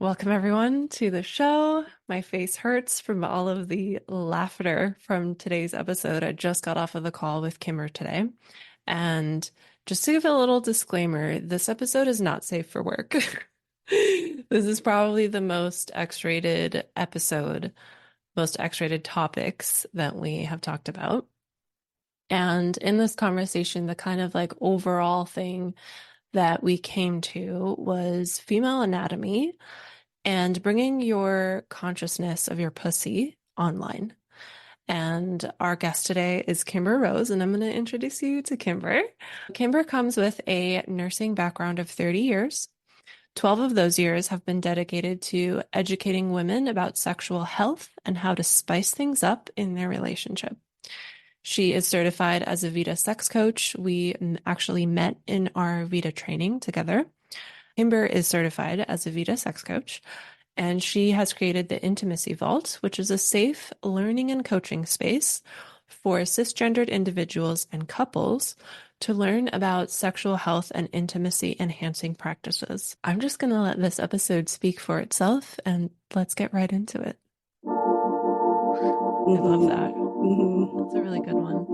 Welcome, everyone, to the show. My face hurts from all of the laughter from today's episode. I just got off of the call with Kimber today. And just to give a little disclaimer, this episode is not safe for work. This is probably the most X-rated episode, most X-rated topics that we have talked about. And in this conversation, the kind of like overall thing that we came to was female anatomy and bringing your consciousness of your pussy online. And our guest today is Kimber Rose, and I'm going to introduce you to Kimber. Kimber comes with a nursing background of 30 years. 12 of those years have been dedicated to educating women about sexual health and how to spice things up in their relationship. She is certified as a VITA Sex Coach. We actually met in our VITA training together. Kimber is certified as a VITA Sex Coach, and she has created the Intimacy Vault, which is a safe learning and coaching space for cis-gendered individuals and couples to learn about sexual health and intimacy enhancing practices. I'm just going to let this episode speak for itself, and let's get right into it. I love that. That's a really good one.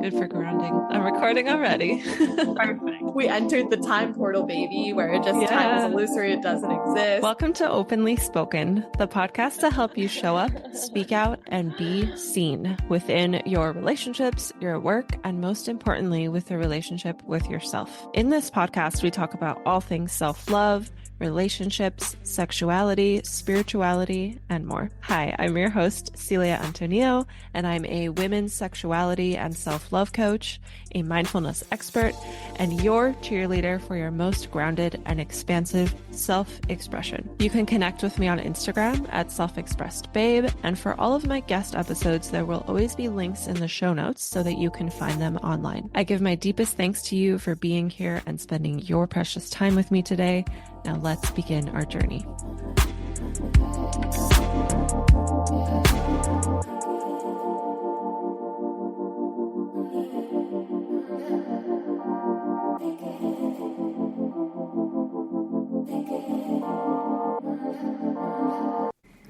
Good for grounding. I'm recording already. Perfect. We entered the time portal, baby, where it just time is illusory. It doesn't exist. Welcome to Openly Spoken, the podcast to help you show up, speak out, and be seen within your relationships, your work, and most importantly, with the relationship with yourself. In this podcast, we talk about all things self-love, relationships, sexuality, spirituality, and more. Hi, I'm your host, Celia Antonio, and I'm a women's sexuality and self-love coach, a mindfulness expert, and your cheerleader for your most grounded and expansive self-expression. You can connect with me on Instagram at self-expressedbabe, and for all of my guest episodes, there will always be links in the show notes so that you can find them online. I give my deepest thanks to you for being here and spending your precious time with me today. Now let's begin our journey.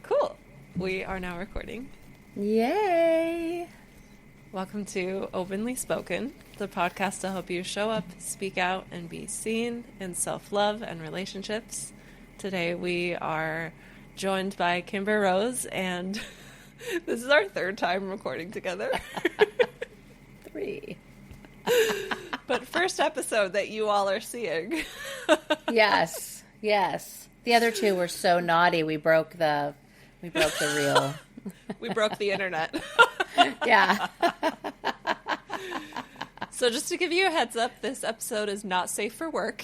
Cool. We are now recording. Yay! Welcome to Openly Spoken, the podcast to help you show up, speak out, and be seen in self-love and relationships. Today we are joined by Kimber Rose, and this is our third time recording together. 3. But first episode that you all are seeing. Yes. The other 2 were so naughty. We broke the reel. We broke the internet. Yeah. So just to give you a heads up, this episode is not safe for work.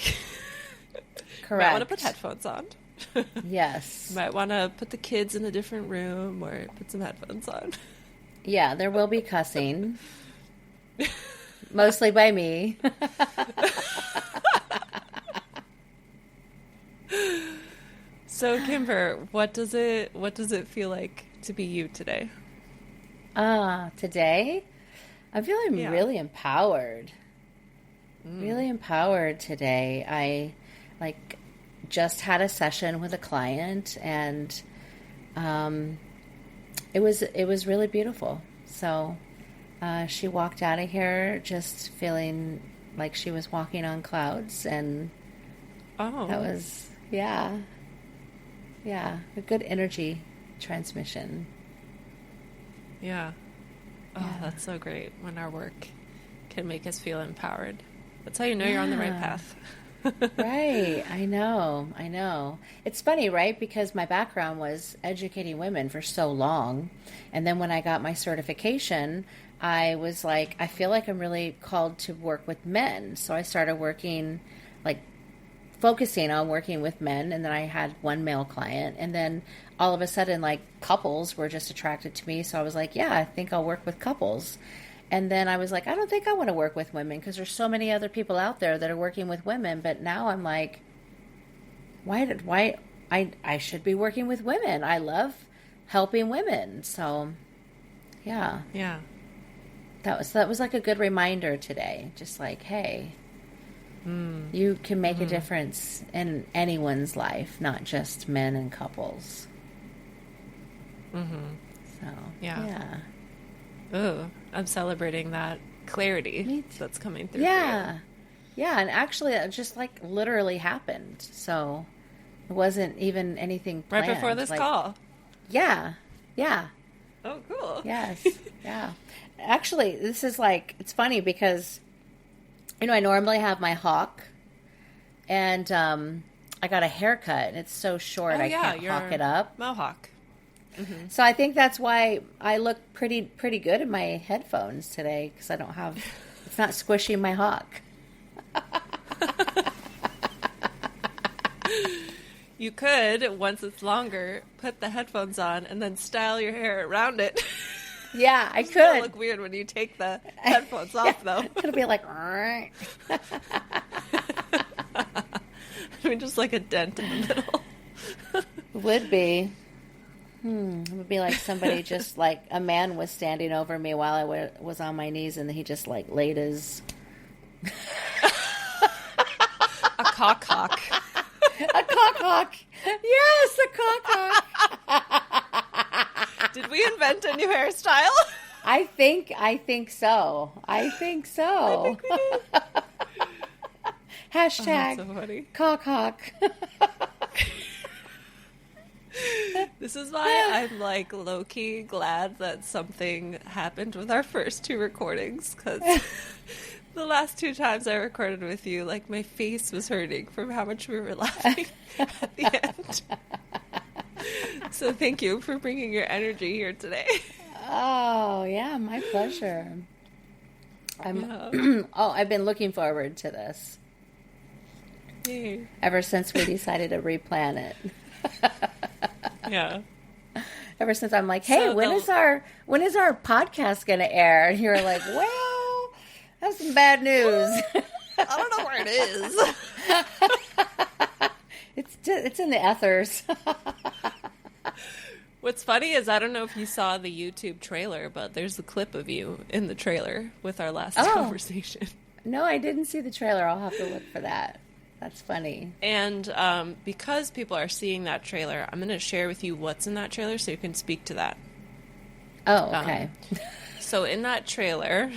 Correct. You might want to put headphones on. Yes. You might want to put the kids in a different room or put some headphones on. Yeah, there will be cussing. Mostly by me. So Kimber, what does it feel like to be you today? Today I'm feeling really empowered. Really empowered today. I just had a session with a client, and it was really beautiful. So she walked out of here just feeling like she was walking on clouds, and that was a good energy transmission. Yeah. Oh, that's so great when our work can make us feel empowered. That's how you know you're on the right path. Right. I know. It's funny, right? Because my background was educating women for so long. And then when I got my certification, I was like, I feel like I'm really called to work with men. So I started focusing on working with men. And then I had one male client. And then all of a sudden, couples were just attracted to me. So I was like, yeah, I think I'll work with couples. And then I was like, I don't think I want to work with women because there's so many other people out there that are working with women. But now I'm like, why I should be working with women. I love helping women. So yeah. Yeah. That was like a good reminder today. Just like, hey, You can make a difference in anyone's life, not just men and couples. So, Yeah. Ooh, I'm celebrating that clarity that's coming through. Yeah. Yeah, and actually it just like literally happened. So it wasn't even anything planned. Right before this call. Yeah. Yeah. Oh, cool. Yes. Yeah. Actually, this is like, it's funny because, I normally have my hawk and I got a haircut and it's so short I can't hawk it up. Mohawk. So I think that's why I look pretty good in my headphones today because it's not squishing my hawk. You could, once it's longer, put the headphones on and then style your hair around it. Yeah, I could. It'll look weird when you take the headphones off, though. It'll be like... I mean, just like a dent in the middle. It would be. It would be like somebody just like a man was standing over me while I was on my knees and he just like laid his... A cock hawk. A cock hawk. Yes, a cock hawk. Did we invent a new hairstyle? I think so. I think we did. Hashtag so funny. cock hawk. This is why I'm like low-key glad that something happened with our first two recordings, because the last two times I recorded with you, like my face was hurting from how much we were laughing at the end. So thank you for bringing your energy here today. Oh, yeah, my pleasure. I've been looking forward to this. Yay. Ever since we decided to replan it. Yeah. Ever since I'm like, hey, when is our podcast going to air? And you're like, well, that's some bad news. I don't know where it is. It's in the ethers. What's funny is I don't know if you saw the YouTube trailer, but there's a clip of you in the trailer with our last conversation. No, I didn't see the trailer. I'll have to look for that. That's funny. And because people are seeing that trailer, I'm going to share with you what's in that trailer so you can speak to that. Oh, okay. So in that trailer,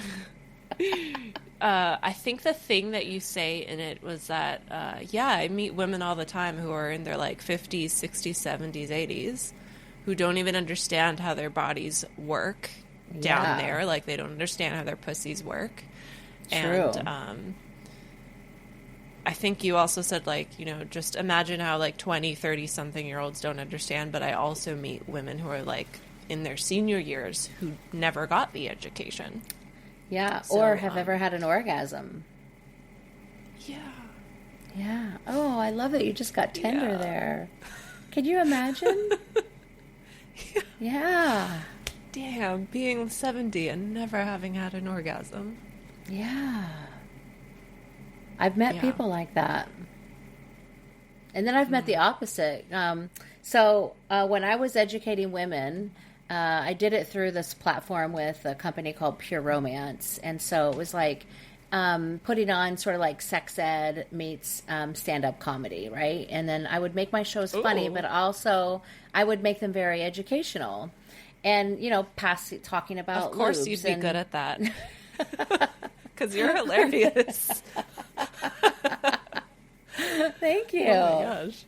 I think the thing that you say in it was that, I meet women all the time who are in their like 50s, 60s, 70s, 80s, who don't even understand how their bodies work down there. Like they don't understand how their pussies work. True. And I think you also said, like, just imagine how, like, 20, 30-something-year-olds don't understand, but I also meet women who are, like, in their senior years who never got the education. Yeah, so, or have ever had an orgasm. Yeah. Yeah. Oh, I love it. You just got tender there. Could you imagine? Yeah. Damn, being 70 and never having had an orgasm. Yeah. I've met people like that. And then I've met the opposite. So when I was educating women, I did it through this platform with a company called Pure Romance. And so it was like putting on sort of like sex ed meets stand-up comedy, right? And then I would make my shows funny, but also I would make them very educational. And, talking about Of course you'd be good at that. Because you're hilarious. Thank you. Oh my gosh.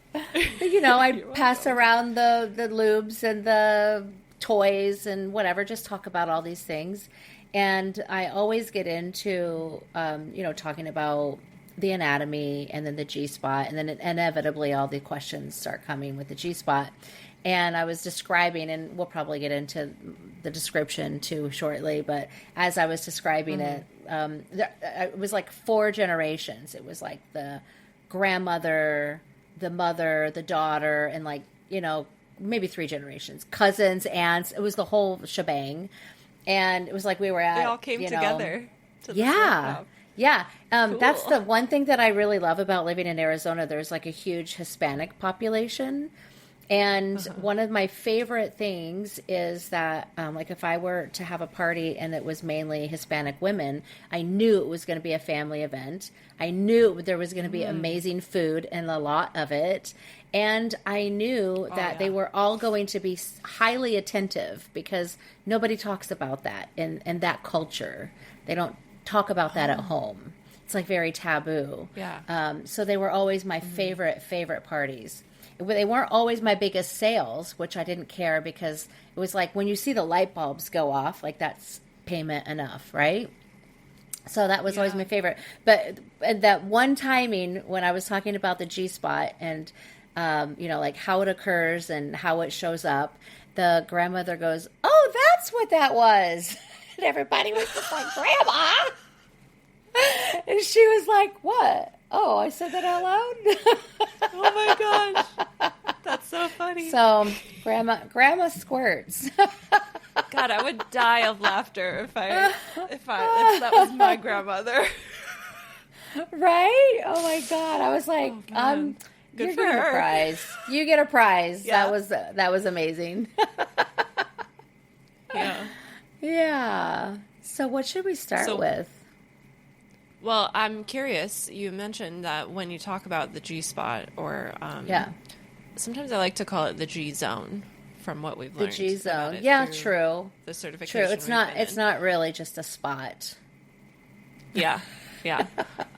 I'd pass around the lubes and the toys and whatever, just talk about all these things. And I always get into, talking about the anatomy and then the G-spot. And then inevitably all the questions start coming with the G-spot. And I was describing, and we'll probably get into the description too shortly, but as I was describing it, it was like 4 generations. It was like the grandmother, the mother, the daughter, and like, maybe 3 generations, cousins, aunts. It was the whole shebang. And it was like we were at... They all came together. Yeah. Cool. That's the one thing that I really love about living in Arizona. There's like a huge Hispanic population. And Uh-huh. one of my favorite things is that, like, if I were to have a party and it was mainly Hispanic women, I knew it was going to be a family event. I knew there was going to be Mm. amazing food and a lot of it. And I knew Oh that they yeah. were all going to be highly attentive because nobody talks about that in that culture. They don't talk about that at Oh hose. It's like very taboo. yeah. So they were always my Mm. favorite parties. They weren't always my biggest sales, which I didn't care because it was like when you see the light bulbs go off, like that's payment enough, right? So that was always Yeah. my favorite. But that one timing when I was talking about the G spot and, like how it occurs and how it shows up, the grandmother goes, "Oh, that's what that was." And everybody was just like, "Grandma." And she was like, "What? Oh, I said that out loud." Oh my gosh. That's so funny. So, grandma squirts. God, I would die of laughter if that was my grandmother. Right? Oh my god! I was like, Oh God. Good you're for getting a her. prize. You get a prize. Yeah. That was amazing. Yeah. Yeah. So, what should we start So, with? well, I'm curious. You mentioned that when you talk about the G spot, or Yeah, sometimes I like to call it the G zone, from what we've the learned G about zone. it Yeah, through true. the True. certification we've been It's in. not really just a spot. Yeah, yeah.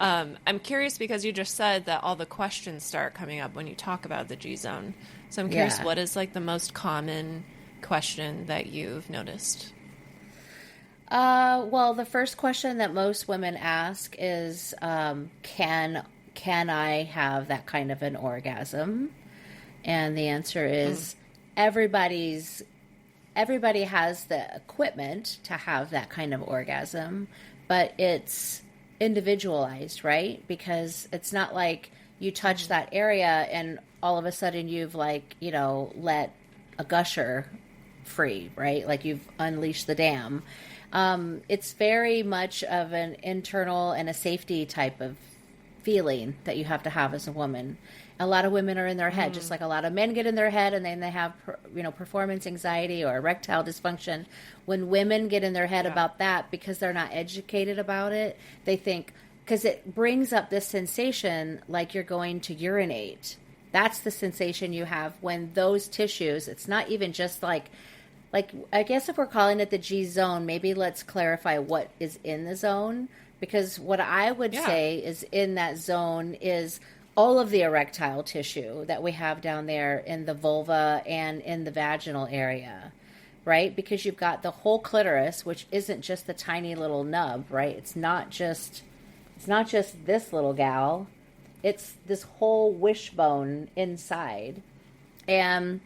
I'm curious because you just said that all the questions start coming up when you talk about the G zone. So I'm curious, Yeah. what is like the most common question that you've noticed? Well, the first question that most women ask is, can I have that kind of an orgasm? And the answer Mm, is everybody's everybody has the equipment to have that kind of orgasm, but it's individualized, right? Because it's not like you touch mhm. that area and all of a sudden you've like, let a gusher free, right? Like you've unleashed the dam. It's very much of an internal and a safety type of feeling that you have to have as a woman. A lot of women are in their head, just Mm, like a lot of men get in their head, and then they have, performance anxiety or erectile dysfunction. When women get in their head yeah. about that because they're not educated about it, they think because it brings up this sensation like you're going to urinate. That's the sensation you have when those tissues. It's not even just like I guess if we're calling it the G zone, maybe let's clarify what is in the zone because what I would Yeah. say is in that zone is all of the erectile tissue that we have down there in the vulva and in the vaginal area, right? Because you've got the whole clitoris, which isn't just the tiny little nub, right? It's not just this little gal. It's this whole wishbone inside. And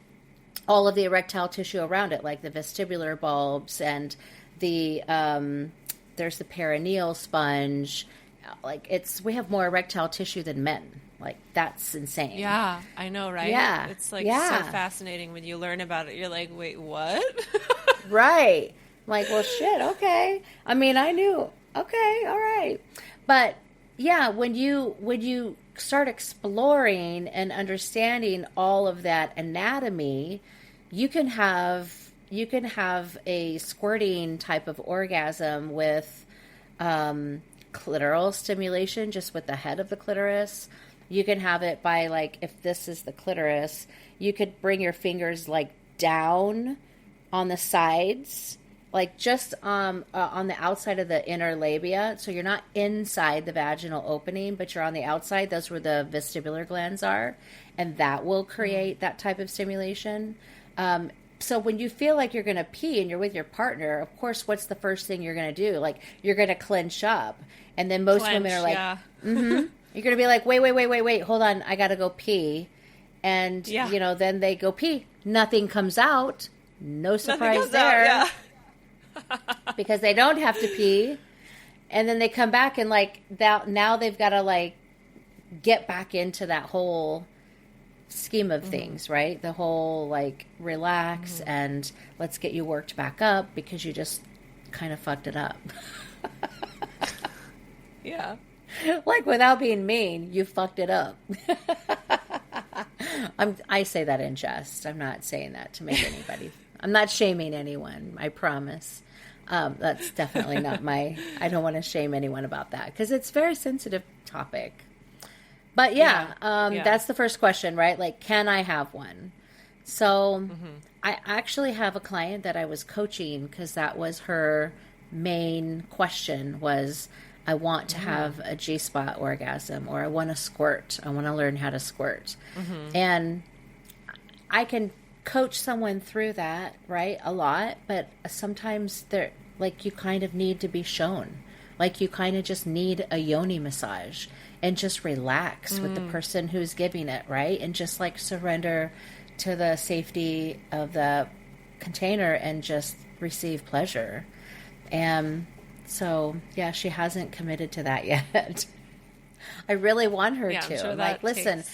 all of the erectile tissue around it, like the vestibular bulbs and the there's the perineal sponge. Like we have more erectile tissue than men. Like that's insane. Yeah, I know, right? Yeah, It's like so yeah, fascinating when you learn about it. You're like, wait, what? right. Like, well, shit. Okay. I mean, I knew. Okay, all right. But yeah, when you start exploring and understanding all of that anatomy, you can have a squirting type of orgasm with clitoral stimulation, just with the head of the clitoris. You can have it by like if this is the clitoris, you could bring your fingers like down on the sides, like just on the outside of the inner labia. So you're not inside the vaginal opening, but you're on the outside. Those where the vestibular glands are, and that will Mm. create that type of stimulation. So when you feel like you're going to pee and you're with your partner, of course, what's the first thing you're going to do? Like you're going to clench up, and then most women Clench, are like, yeah. "Mm-hmm." You're going to be like, "Wait, hold on, I got to go pee," and Yeah. then they go pee. Nothing comes out. No Nothing surprise comes out, there yeah. because they don't have to pee, and then they come back and like that. Now they've got to like get back into that whole scheme of Hmm. things, right? The whole like relax Hmm. and let's get you worked back up because you just kind of fucked it up. Yeah. Like without being mean, you fucked it up. I say that in jest. I'm not saying that to make anybody. I'm not shaming anyone. I promise. That's definitely not I don't want to shame anyone about that because it's a very sensitive topic. But that's the first question, right? Like, can I have one? So I actually have a client that I was coaching because that was her main question was, I want to have a G-spot orgasm, or I want to squirt. I want to learn how to squirt. And I can coach someone through that, right? A lot, but sometimes you kind of need to be shown. Like you kind of just need a yoni massage and just relax with the person who's giving it, right? And just like surrender to the safety of the container and just receive pleasure. And so, yeah, she hasn't committed to that yet. I really want her to. Sure, like, listen,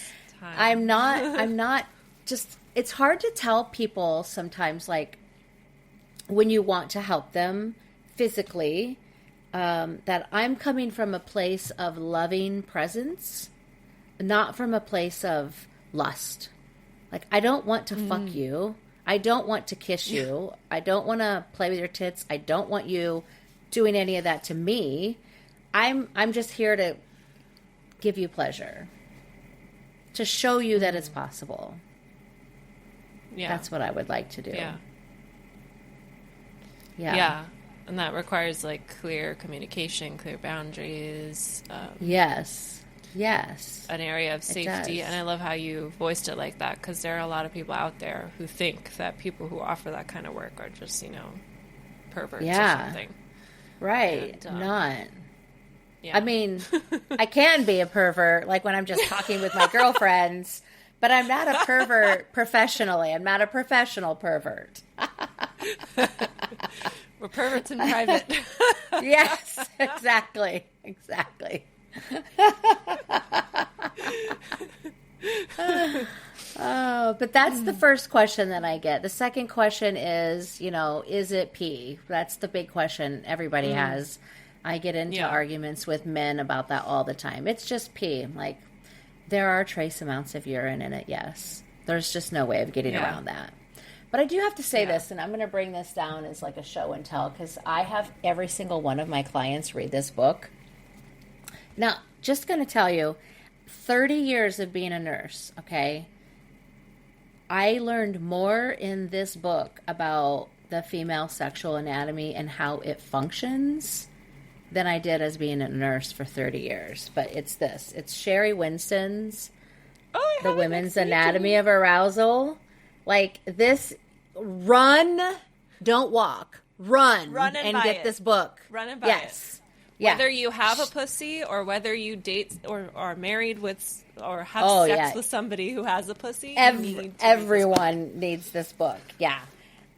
I'm not just, it's hard to tell people sometimes, like, when you want to help them physically, that I'm coming from a place of loving presence, not from a place of lust. Like, I don't want to fuck you. I don't want to kiss you. I don't want to play with your tits. I don't want you doing any of that to me. I'm just here to give you pleasure, to show you that it's possible. Yeah. That's what I would like to do. Yeah. And that requires like clear communication, clear boundaries. Yes. An area of safety. And I love how you voiced it like that, because there are a lot of people out there who think that people who offer that kind of work are just, perverts or something. Right. And, not. Yeah. I mean, I can be a pervert, like when I'm just talking with my girlfriends, but I'm not a pervert professionally. I'm not a professional pervert. We're perverts in private. Yes, exactly. Oh, but that's the first question that I get. The second question is, is it pee? That's the big question everybody has. I get into arguments with men about that all the time. It's just pee. Like, there are trace amounts of urine in it, yes. There's just no way of getting around that. But I do have to say this, and I'm going to bring this down as like a show and tell, because I have every single one of my clients read this book. Now, just going to tell you, 30 years of being a nurse, okay? I learned more in this book about the female sexual anatomy and how it functions than I did as being a nurse for 30 years. But it's this. It's Sherry Winston's The Women's Anatomy of Arousal. Like, this, run, don't walk. Run and get this book. Run and buy it. Whether you have a pussy or whether you date or are married with or have sex with somebody who has a pussy, everyone needs this book. Yeah.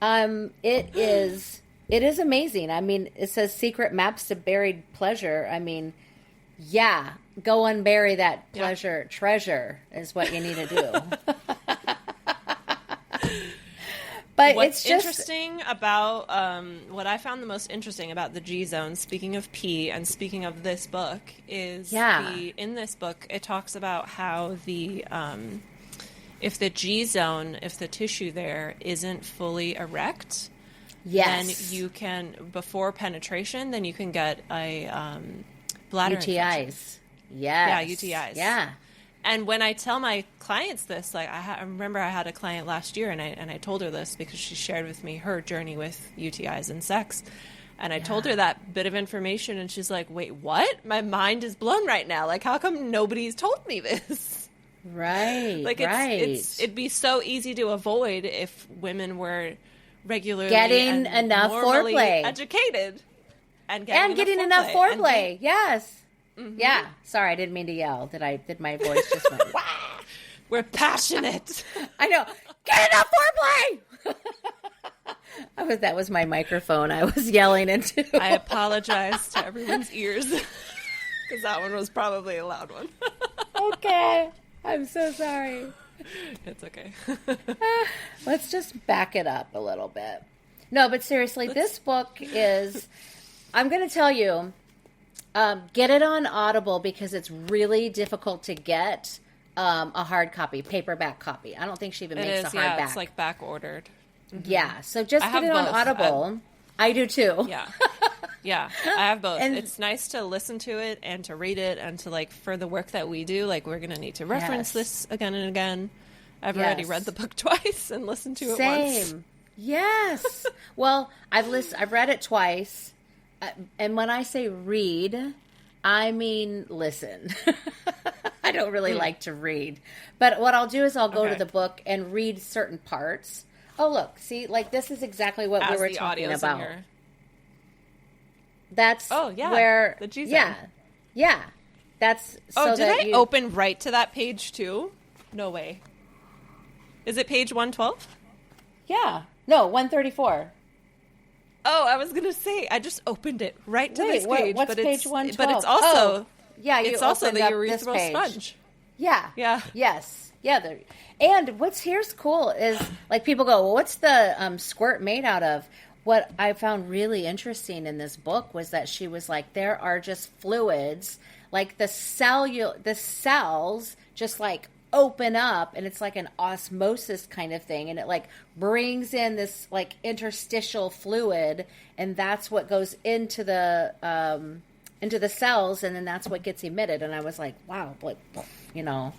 It is amazing. I mean, it says secret maps to buried pleasure. I mean, go unbury that pleasure treasure is what you need to do. But what's it's just interesting about what I found the most interesting about the G zone, speaking of pee and speaking of this book, is in this book it talks about how the if the G zone, if the tissue there isn't fully erect, then you can, before penetration, then you can get a bladder UTIs. Infection. Yeah, UTIs. Yeah. And when I tell my clients this, like I remember I had a client last year, and I told her this because she shared with me her journey with UTIs and sex, and I told her that bit of information, and she's like, "Wait, what? My mind is blown right now. Like, how come nobody's told me this?" Right. Like, it'd be so easy to avoid if women were regularly getting enough foreplay, educated, and getting enough foreplay. Yes. Mm-hmm. Yeah. Sorry, I didn't mean to yell. Did my voice just went, wah! We're passionate. I know. Get enough foreplay! That was my microphone I was yelling into. I apologize to everyone's ears, because that one was probably a loud one. Okay. I'm so sorry. It's okay. Let's just back it up a little bit. No, but seriously, this book is, I'm going to tell you, get it on Audible because it's really difficult to get a hard copy, paperback copy. I don't think she even It makes a is, yeah. hardback. It's like back ordered. Yeah, so I just get have it on both. Audible. I do too. Yeah. Yeah, I have both. And It's nice to listen to it and to read it and to like for the work that we do, like we're going to need to reference yes, this again and again. I've already read the yes, book twice and listened to it once. same. Yes. Well, I've read it twice, and when I say read, I mean listen. I don't really like to read, but what I'll do is I'll go to Okay. the book and read certain parts. Oh, look, see, like this is exactly what we As were the talking audio's in about. your... That's Oh, yeah. where, The G zone. yeah, yeah. That's Oh, so did that I you. open right to that page too? No way. Is it page 112? Yeah, no, 134. Oh, I was gonna say I just opened it right to Wait, this page, what's but page it's 112? but it's also Oh, yeah, you it's also opened the up this urethral page. sponge. Yeah. Yeah. Yes. Yeah. And what's here's cool is like people go, well, what's the squirt made out of? What I found really interesting in this book was that she was like, there are just fluids, like the cells just like open up, and it's like an osmosis kind of thing, and it like brings in this like interstitial fluid, and that's what goes into the cells, and then that's what gets emitted. And I was like, wow, like, you know,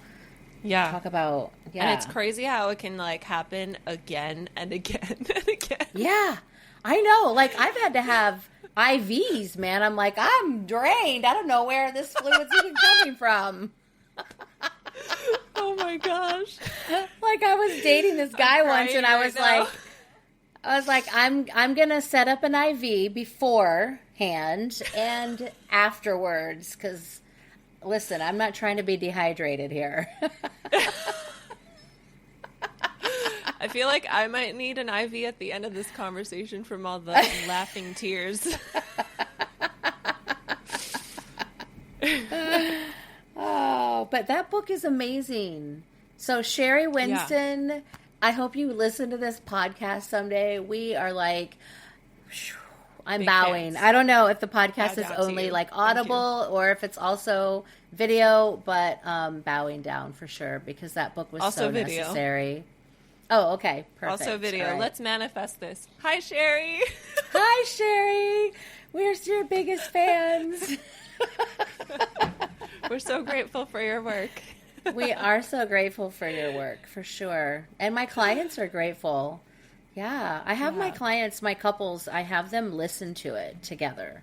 Yeah. talk about, yeah. And it's crazy how it can like happen again and again and again. Yeah, I know. Like I've had to have IVs, man. I'm like, I'm drained. I don't know where this fluid's even coming from. Oh my gosh. Like I was dating this guy once, and I was now. like, I'm gonna set up an IV beforehand and afterwards, because listen, I'm not trying to be dehydrated here. I feel like I might need an IV at the end of this conversation from all the laughing tears. Oh, but that book is amazing. So Sherry Winston, I hope you listen to this podcast someday. We are like, I'm Big bowing. fans. I don't know if the podcast Bow is down to only you. like Thank audible or if it's also video, but bowing down for sure, because that book was Also so video. necessary. Oh, okay. Perfect. Also video. All right. Let's manifest this. Hi, Sherry. Hi, Sherry. We're your biggest fans. We're so grateful for your work. We are so grateful for your work, for sure. And my clients are grateful. Yeah. I have my clients, my couples, I have them listen to it together.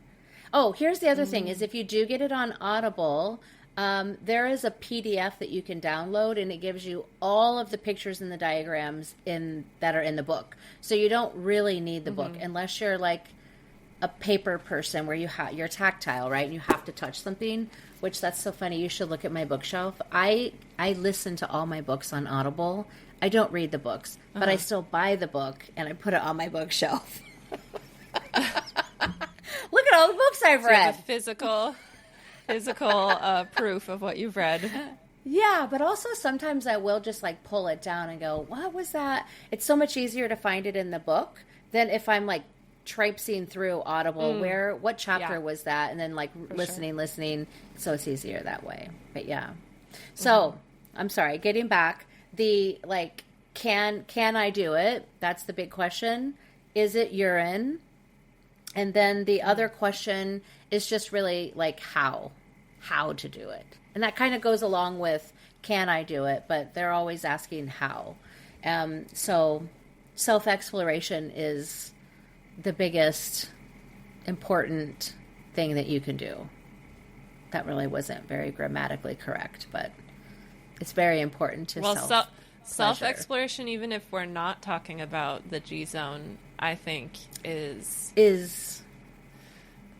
Oh, here's the other thing is if you do get it on Audible, there is a PDF that you can download, and it gives you all of the pictures and the diagrams that are in the book. So you don't really need the book unless you're like a paper person where you're tactile, right? And you have to touch something, which that's so funny. You should look at my bookshelf. I listen to all my books on Audible. I don't read the books, but I still buy the book and I put it on my bookshelf. Look at all the books I've So you read. have a physical proof of what you've read. Yeah, but also sometimes I will just like pull it down and go, what was that? It's so much easier to find it in the book than if I'm like traipsing through Audible. What chapter was that? And then like listening. So it's easier that way. But yeah. So I'm sorry, getting back, the like, can I do it? That's the big question. Is it urine? And then the other question is just really like how to do it. And that kind of goes along with can I do it, but they're always asking how. So self-exploration is the biggest important thing that you can do. That really wasn't very grammatically correct, but it's very important to self-exploration, even if we're not talking about the G zone, I think is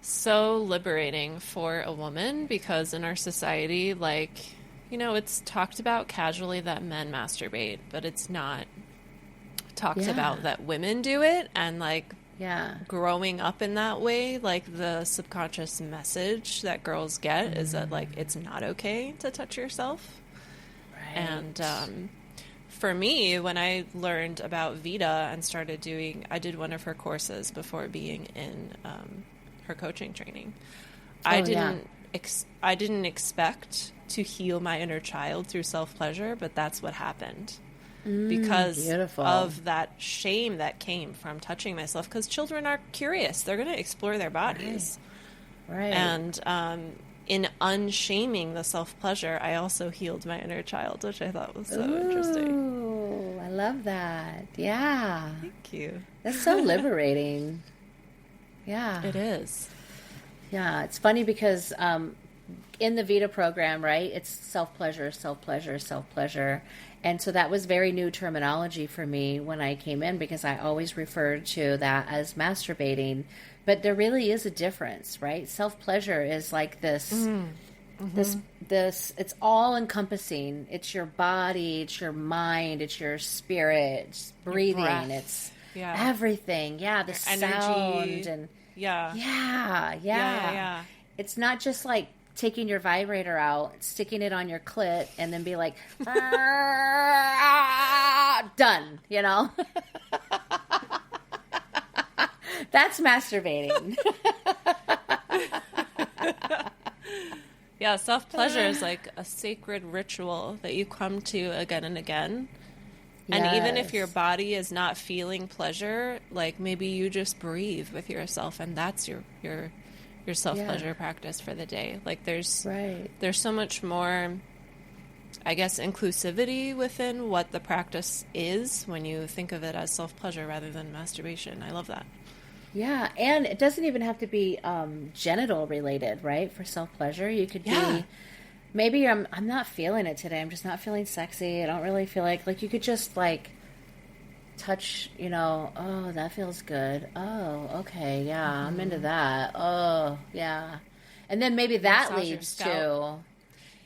so liberating for a woman, because in our society, like, you know, it's talked about casually that men masturbate, but it's not talked about that women do it. And like growing up in that way, like the subconscious message that girls get is that like it's not okay to touch yourself. Right. And for me, when I learned about VITA and started I did one of her courses before being in her coaching training. I didn't expect to heal my inner child through self-pleasure, but that's what happened. Because Beautiful. of that shame that came from touching myself. Because children are curious. They're going to explore their bodies. Right. And in unshaming the self-pleasure, I also healed my inner child, which I thought was so interesting. Ooh, I love that. Yeah. Thank you. That's so liberating. Yeah. It is. Yeah. It's funny because in the VITA program, right, it's self-pleasure, self-pleasure, self-pleasure. And so that was very new terminology for me when I came in, because I always referred to that as masturbating. But there really is a difference, right? Self-pleasure is like this, this, it's all encompassing. It's your body, it's your mind, it's your spirit, it's breathing, it's everything. Yeah, the your sound energy. and Yeah. It's not just like taking your vibrator out, sticking it on your clit, and then be like, done, you know? That's masturbating. Yeah, self-pleasure is like a sacred ritual that you come to again and again. And even if your body is not feeling pleasure, like maybe you just breathe with yourself, and that's your self-pleasure practice for the day. Like there's so much more, I guess, inclusivity within what the practice is when you think of it as self-pleasure rather than masturbation. I love that. Yeah, and it doesn't even have to be genital related, right? For self-pleasure, you could be, maybe I'm not feeling it today. I'm just not feeling sexy. I don't really feel like you could just like touch, you know, oh, that feels good. Oh, okay, yeah, I'm into that. Oh, yeah. And then maybe that leads to,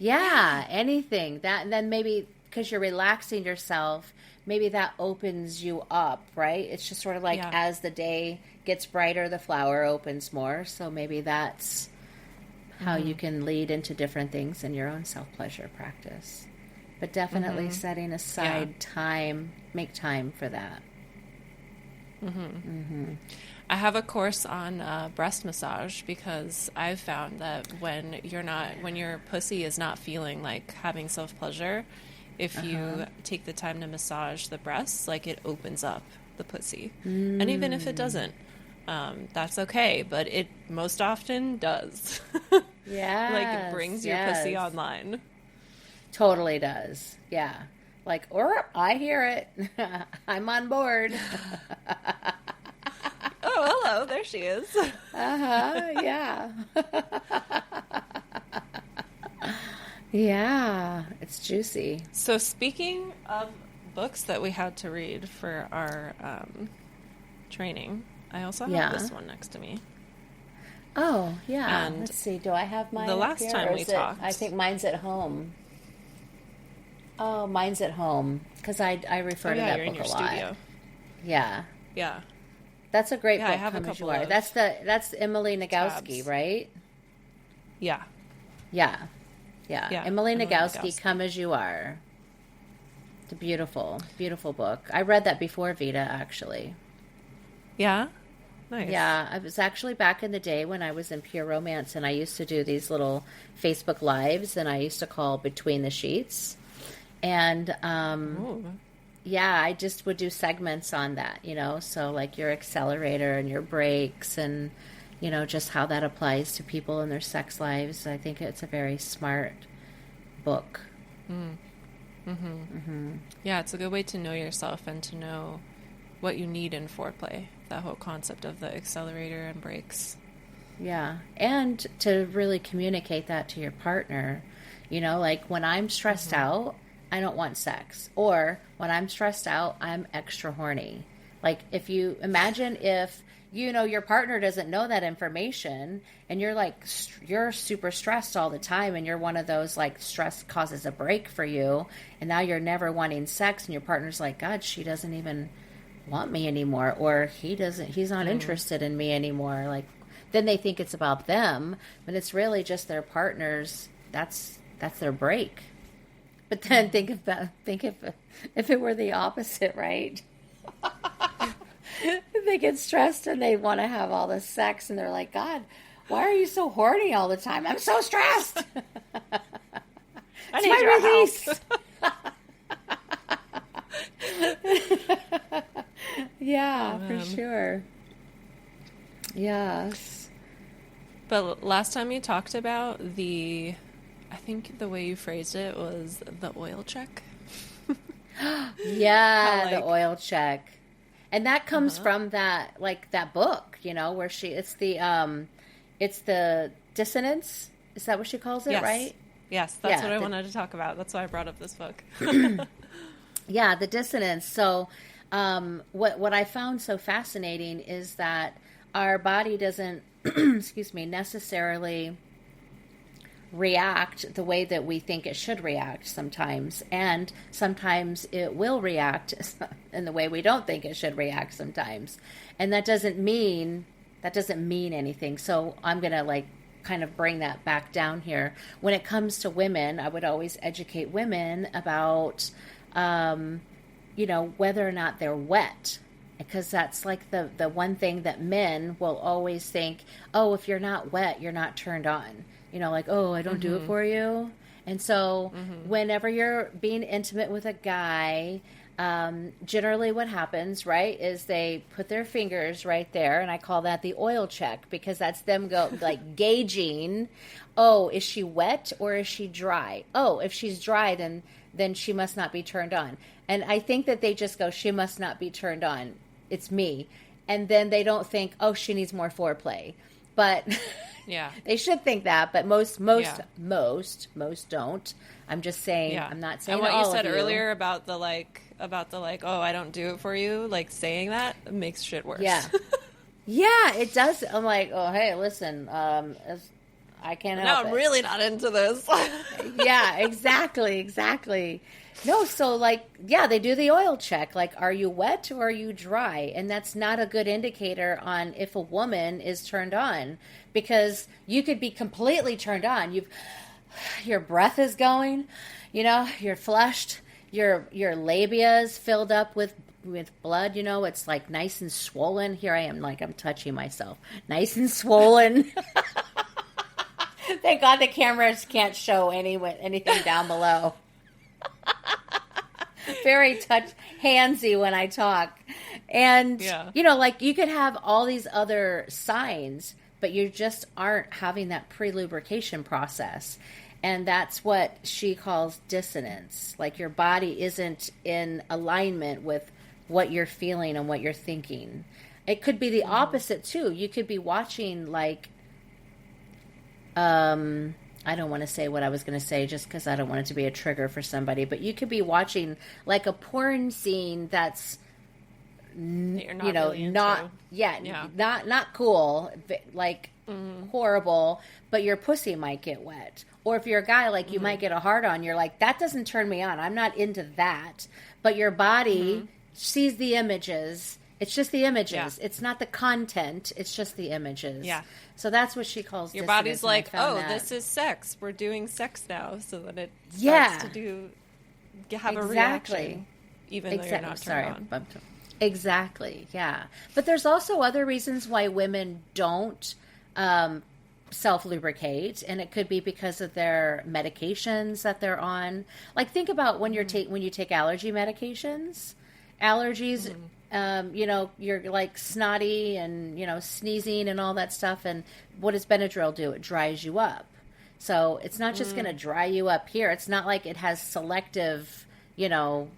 anything. That, and then maybe because you're relaxing yourself, maybe that opens you up, right? It's just sort of like as the day gets brighter, the flower opens more. So maybe that's how you can lead into different things in your own self-pleasure practice. But definitely setting aside time, make time for that. I have a course on breast massage because I've found that when your pussy is not feeling like having self-pleasure, if you take the time to massage the breasts, like it opens up the pussy. And even if it doesn't, that's okay, but it most often does. Like it brings your pussy online. Totally does. Yeah. Like, or I hear it. I'm on board. Oh, hello. There she is. Yeah. Yeah. It's juicy. So speaking of books that we had to read for our training, I also have this one next to me. Oh, yeah. And let's see. Do I have mine the up last here, time we talked, I think mine's at home. Oh, mine's at home because I refer to that book a lot. Studio. Yeah. Yeah. That's a great book. I have Come a as couple you are. That's Emily Nagoski, tabs. right? Yeah. Yeah. Emily Nagoski, Come as You Are. It's a beautiful, beautiful book. I read that before VITA, actually. Yeah? Nice. Yeah, I was actually back in the day when I was in Pure Romance, and I used to do these little Facebook Lives, and I used to call Between the Sheets. And, I just would do segments on that, you know, so like your accelerator and your brakes and, you know, just how that applies to people in their sex lives. I think it's a very smart book. Yeah, it's a good way to know yourself and to know what you need in foreplay. That whole concept of the accelerator and brakes. Yeah, and to really communicate that to your partner. You know, like when I'm stressed out, I don't want sex. Or when I'm stressed out, I'm extra horny. Like if you imagine if, you know, your partner doesn't know that information and you're like, you're super stressed all the time and you're one of those like stress causes a break for you. And now you're never wanting sex and your partner's like, God, she doesn't even want me anymore. Or he's not interested in me anymore. Like then they think it's about them, but it's really just their partner's, that's their break. But then think if it were the opposite, right? They get stressed and they want to have all this sex and they're like, God, why are you so horny all the time? I'm so stressed. I It's need my your release. help. Yeah, Oh, for man. sure. Yes. But last time you talked about I think the way you phrased it was the oil check. How Yeah, the like, oil check. And that comes uh-huh. from that like that book, where it's the dissonance. Is that what she calls it, Yes. right? Yes, that's what Yeah, I wanted to talk about. That's why I brought up this book. yeah, the dissonance. So, what I found so fascinating is that our body doesn't, excuse me, necessarily react the way that we think it should react sometimes, and sometimes it will react in the way we don't think it should react sometimes, and that doesn't mean anything. So I'm gonna like kind of bring that back down here. When it comes to women, I would always educate women about whether or not they're wet, because that's like the one thing that men will always think, oh, if you're not wet, you're not turned on. Like, oh, I don't do it Mm-hmm. for you. And so Mm-hmm. whenever you're being intimate with a guy, generally what happens, right, is they put their fingers right there, and I call that the oil check, because that's them like gauging, oh, is she wet or is she dry? Oh, if she's dry, then she must not be turned on. And I think that they just go, she must not be turned on. It's me. And then they don't think, oh, she needs more foreplay. But Yeah. they should think that, but most most Yeah. most most don't. I'm just saying, Yeah. I'm not And saying what you all of said you. earlier about the oh, I don't do it for you, like saying that makes shit Yeah. worse. Yeah, it does. I'm like, oh, hey, listen, I can't Now help I'm it. really not into this. Yeah, exactly, exactly. No, so like, yeah, they do the oil check. Like, are you wet or are you dry? And that's not a good indicator on if a woman is turned on, because you could be completely turned on. Your breath is going, you're flushed, your labia is filled up with blood, it's like nice and swollen. Here I am, like I'm touching myself, nice and swollen. Thank God the cameras can't show anything down below. Very handsy when I talk. And, Yeah. like you could have all these other signs, but you just aren't having that pre-lubrication process. And that's what she calls dissonance. Like your body isn't in alignment with what you're feeling and what you're thinking. It could be the Mm-hmm. opposite too. You could be watching like I don't want to say what I was going to say just because I don't want it to be a trigger for somebody, but you could be watching like a porn scene that's That you're not really not into. yeah, Yeah. not cool, like Mm-hmm. horrible, but your pussy might get wet. Or if you're a guy, like you Mm-hmm. might get a hard on, you're like, that doesn't turn me on. I'm not into that. But your body Mm-hmm. sees the images. It's just the Yeah. images. It's not the content. It's just the images. Yeah. So that's what she calls Your dissonance. body's And I like, found oh, that. this is sex. We're doing sex now. So then it starts Yeah, to have a exactly. reaction, even though you're I'm not sorry. turned on. Exactly. Yeah. But there's also other reasons why women don't self lubricate, and it could be because of their medications that they're on. Like think about when when you take allergy medications. Allergies, Mm-hmm. you're like snotty and sneezing and all that stuff. And what does Benadryl do? It dries you up. So it's not just going to dry you up here. It's not like it has selective,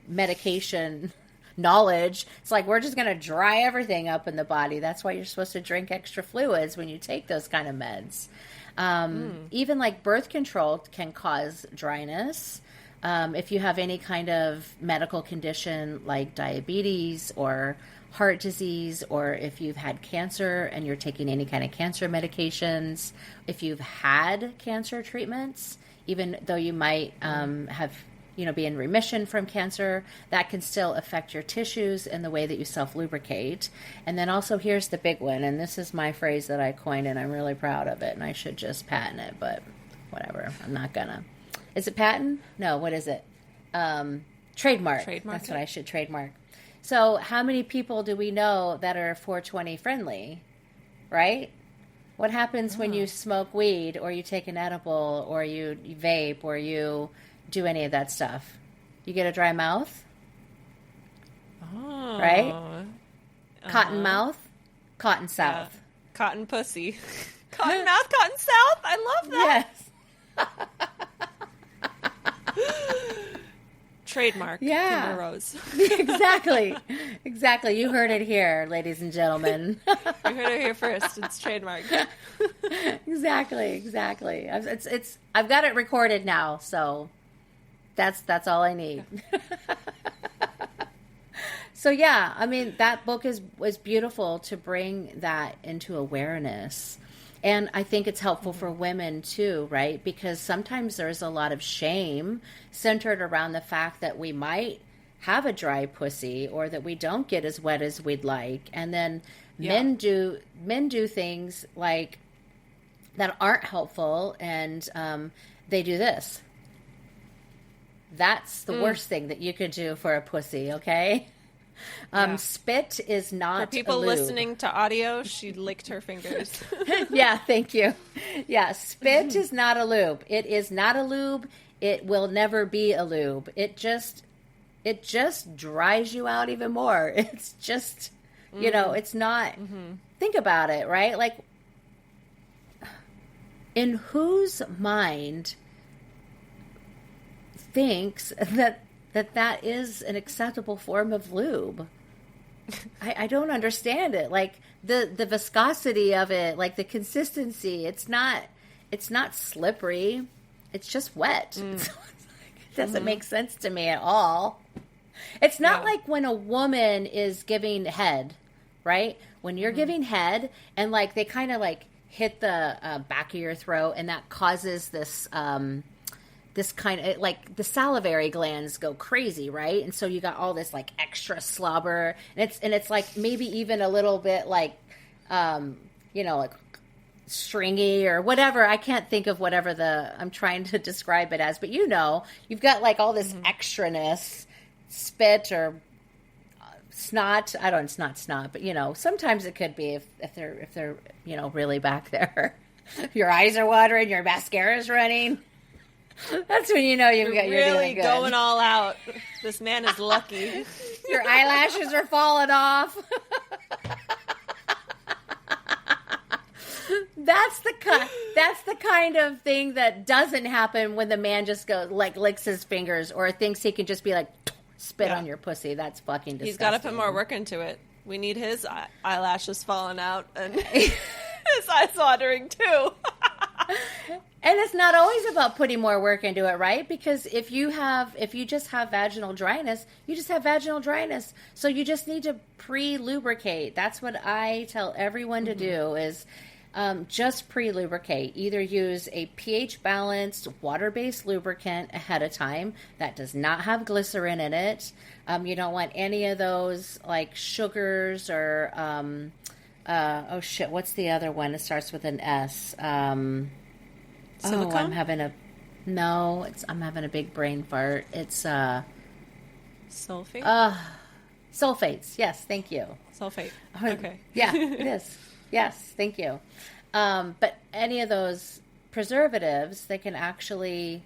medication knowledge. It's like we're just going to dry everything up in the body. That's why you're supposed to drink extra fluids when you take those kind of meds. Even like birth control can cause dryness. If you have any kind of medical condition like diabetes or heart disease, or if you've had cancer and you're taking any kind of cancer medications, if you've had cancer treatments, even though you might have be in remission from cancer, that can still affect your tissues and the way that you self-lubricate. And then also here's the big one, and this is my phrase that I coined, and I'm really proud of it, and I should just patent it, but whatever, I'm not gonna. Is it patent? No, what is it? Trademark. Trademark That's it? what I should trademark. So how many people do we know that are 420 friendly, right? What happens when you smoke weed or you take an edible or you vape or you do any of that stuff. You get a dry mouth, right? Oh. Cotton Uh-huh. mouth, cotton Yeah. south. Cotton pussy. Cotton mouth, cotton south. I love that. Yes. Trademark. Yeah. Kimber Rose. Exactly. Exactly. You heard it here, ladies and gentlemen. You heard it here first. It's trademark. Exactly. Exactly. I've got it recorded now, so that's all I need. So yeah, I mean, that book was beautiful to bring that into awareness. And I think it's helpful for women too, right? Because sometimes there's a lot of shame centered around the fact that we might have a dry pussy or that we don't get as wet as we'd like. And then men do things like that aren't helpful, and they do this. That's the worst thing that you could do for a pussy, okay? Spit is not For people a lube. listening to audio, she licked her fingers. Yeah, thank you. Yeah, spit is not a lube. It is not a lube. It will never be a lube. It just dries you out even more. It's just, it's not. Think about it, right? Like, in whose mind thinks that is an acceptable form of lube? I don't understand it. Like the viscosity of it, like the consistency, it's not slippery. It's just wet. It doesn't make sense to me at all. It's not like when a woman is giving head, right? When you're giving head and like they kind of like hit the back of your throat, and that causes this this kind of like the salivary glands go crazy, right? And so you got all this like extra slobber, and it's like maybe even a little bit like like stringy or whatever. I can't think of whatever I'm trying to describe it as, but you've got like all this extraness, spit or snot. It's not snot, but sometimes it could be if they're really back there. Your eyes are watering, your mascara's running. That's when you've got you're really doing good. going all out. This man is lucky. Your eyelashes are falling off. That's the kind of thing that doesn't happen when the man just goes like licks his fingers or thinks he can just be like spit on your pussy. That's fucking disgusting. He's got to put more work into it. We need his eyelashes falling out and his eyes watering too. And it's not always about putting more work into it, right? Because if you just have vaginal dryness, you just have vaginal dryness. So you just need to pre-lubricate. That's what I tell everyone to do is just pre-lubricate. Either use a pH-balanced, water-based lubricant ahead of time that does not have glycerin in it. You don't want any of those like sugars or, what's the other one? It starts with an S. Silicone? I'm having a big brain fart. It's Sulfate? Sulfates. Yes, thank you. Sulfate. Oh, Okay. Yeah, it is. Yes, thank you. But any of those preservatives, they can actually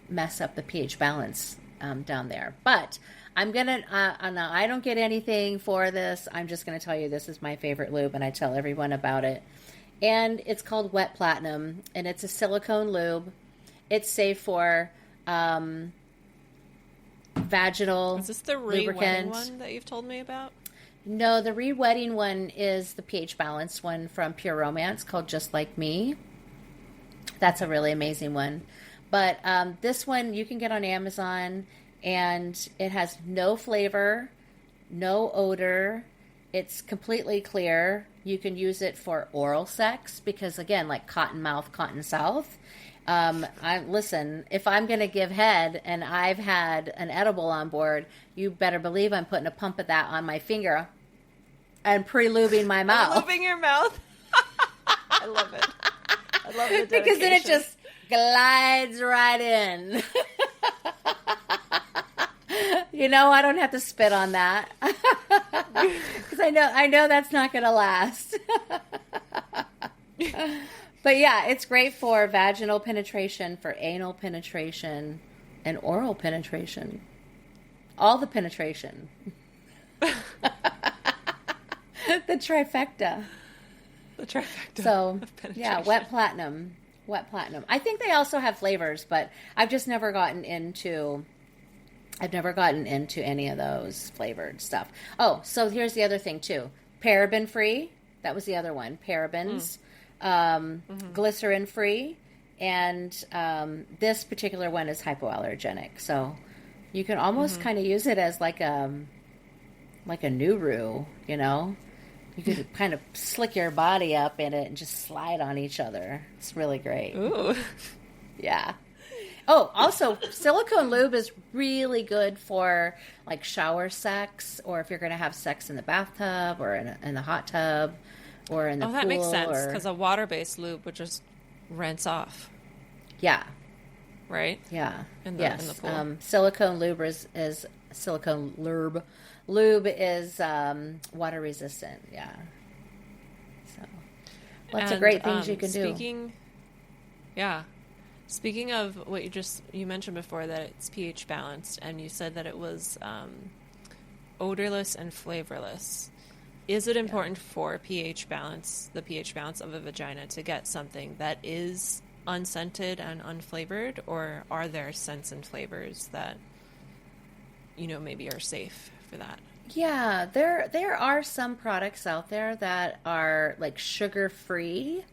mess up the pH balance down there. But I'm gonna. I don't get anything for this. I'm just gonna tell you this is my favorite lube, and I tell everyone about it. And it's called Wet Platinum, and it's a silicone lube. It's safe for vaginal Is this the re-wetting one that you've told me about? No, the re-wetting one is the pH balanced one from Pure Romance called Just Like Me. That's a really amazing one. But this one you can get on Amazon, and it has no flavor, no odor. It's completely clear. You can use it for oral sex because, again, like cotton mouth, cotton south. Listen, if I'm going to give head and I've had an edible on board, you better believe I'm putting a pump of that on my finger and pre-lubing my mouth. Lubing your mouth? I love it. I love the dedication. Because then it just glides right in. I don't have to spit on that. Because I know that's not going to last. But yeah, it's great for vaginal penetration, for anal penetration, and oral penetration. All the penetration. The trifecta. The trifecta So, of penetration. yeah, wet platinum. Wet platinum. I think they also have flavors, but I've just never gotten into any of those flavored stuff. Oh, so here's the other thing too. Paraben free. That was the other one. Parabens. Glycerin free. And this particular one is hypoallergenic. So you can almost kind of use it as like a Nuru, you know? You could kind of slick your body up in it and just slide on each other. It's really great. Ooh. Yeah. Oh, also, silicone lube is really good for like shower sex, or if you're going to have sex in the bathtub or in the hot tub or in the pool. That makes sense, because a water-based lube would just rinse off. Yeah. Right? Yeah. In yes. the pool. Silicone lube is silicone lube. Lube is water resistant. Yeah. So lots of great things you can do. Yeah. Speaking of what you mentioned before, that it's pH balanced, and you said that it was odorless and flavorless. Is it important for the pH balance of a vagina, to get something that is unscented and unflavored, or are there scents and flavors that, maybe are safe for that? Yeah, there are some products out there that are like sugar-free,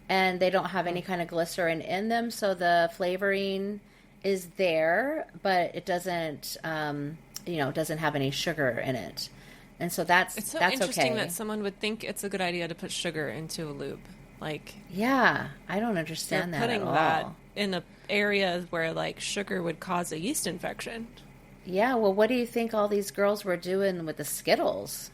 and they don't have any kind of glycerin in them, so the flavoring is there, but it doesn't, doesn't have any sugar in it. And so that's interesting okay. that someone would think it's a good idea to put sugar into a lube. Like, yeah, I don't understand that at all. Putting that in an area where like sugar would cause a yeast infection. Yeah, well, what do you think all these girls were doing with the Skittles?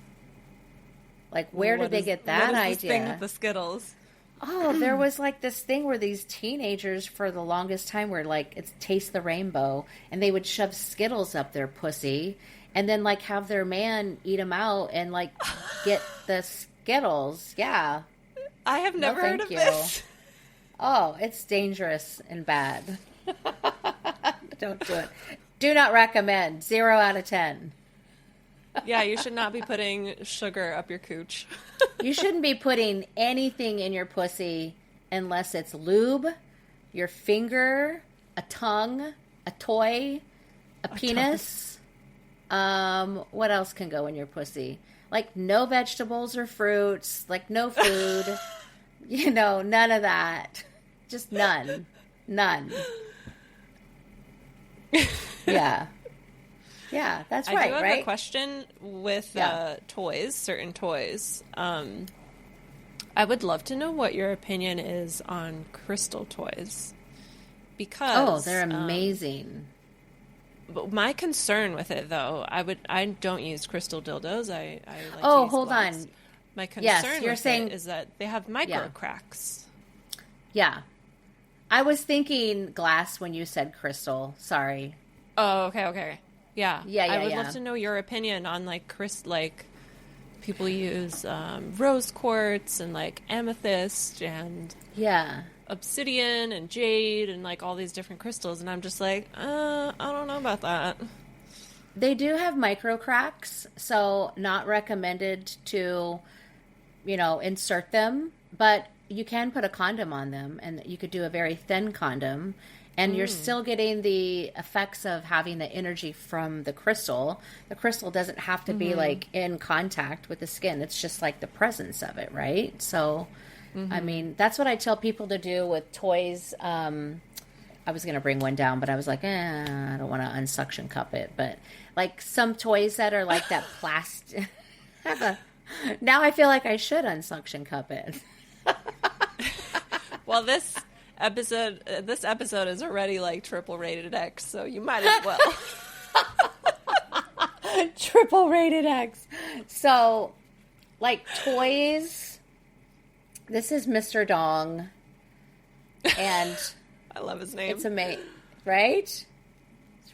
Like, where did they get that idea? What is this thing with the Skittles? Oh, there was like this thing where these teenagers for the longest time were like, it's Taste the Rainbow, and they would shove Skittles up their pussy and then like have their man eat them out and like get the Skittles. Yeah. I have never heard of this. Oh, it's dangerous and bad. Don't do it. Do not recommend. 0 out of 10. Yeah, you should not be putting sugar up your cooch. You shouldn't be putting anything in your pussy unless it's lube, your finger, a tongue, a toy, a penis. What else can go in your pussy? Like no vegetables or fruits, like no food. None of that. Just none. None. Yeah. Yeah, that's right, I do have right? a question with toys, certain toys. I would love to know what your opinion is on crystal toys. Because they're amazing. But my concern with it, though, I don't use crystal dildos. I like to use hold glass. on. My concern you're with saying, it is that they have micro cracks. Yeah. I was thinking glass when you said crystal. Sorry. Oh, okay. Yeah. I would love yeah. to know your opinion on like people use rose quartz and like amethyst and obsidian and jade and like all these different crystals, and I'm just like, I don't know about that. They do have micro cracks, so not recommended to, insert them, but you can put a condom on them, and you could do a very thin condom, and you're still getting the effects of having the energy from the crystal. The crystal doesn't have to be like in contact with the skin. It's just like the presence of it, right? So, I mean, that's what I tell people to do with toys. I was going to bring one down, but I was like, I don't want to unsuction cup it. But like some toys that are like that plastic. Now I feel like I should unsuction cup it. Well, this episode is already like triple rated X, so you might as well. Triple rated X. So, like toys, this is Mr. Dong, and I love his name. It's amazing, right? It's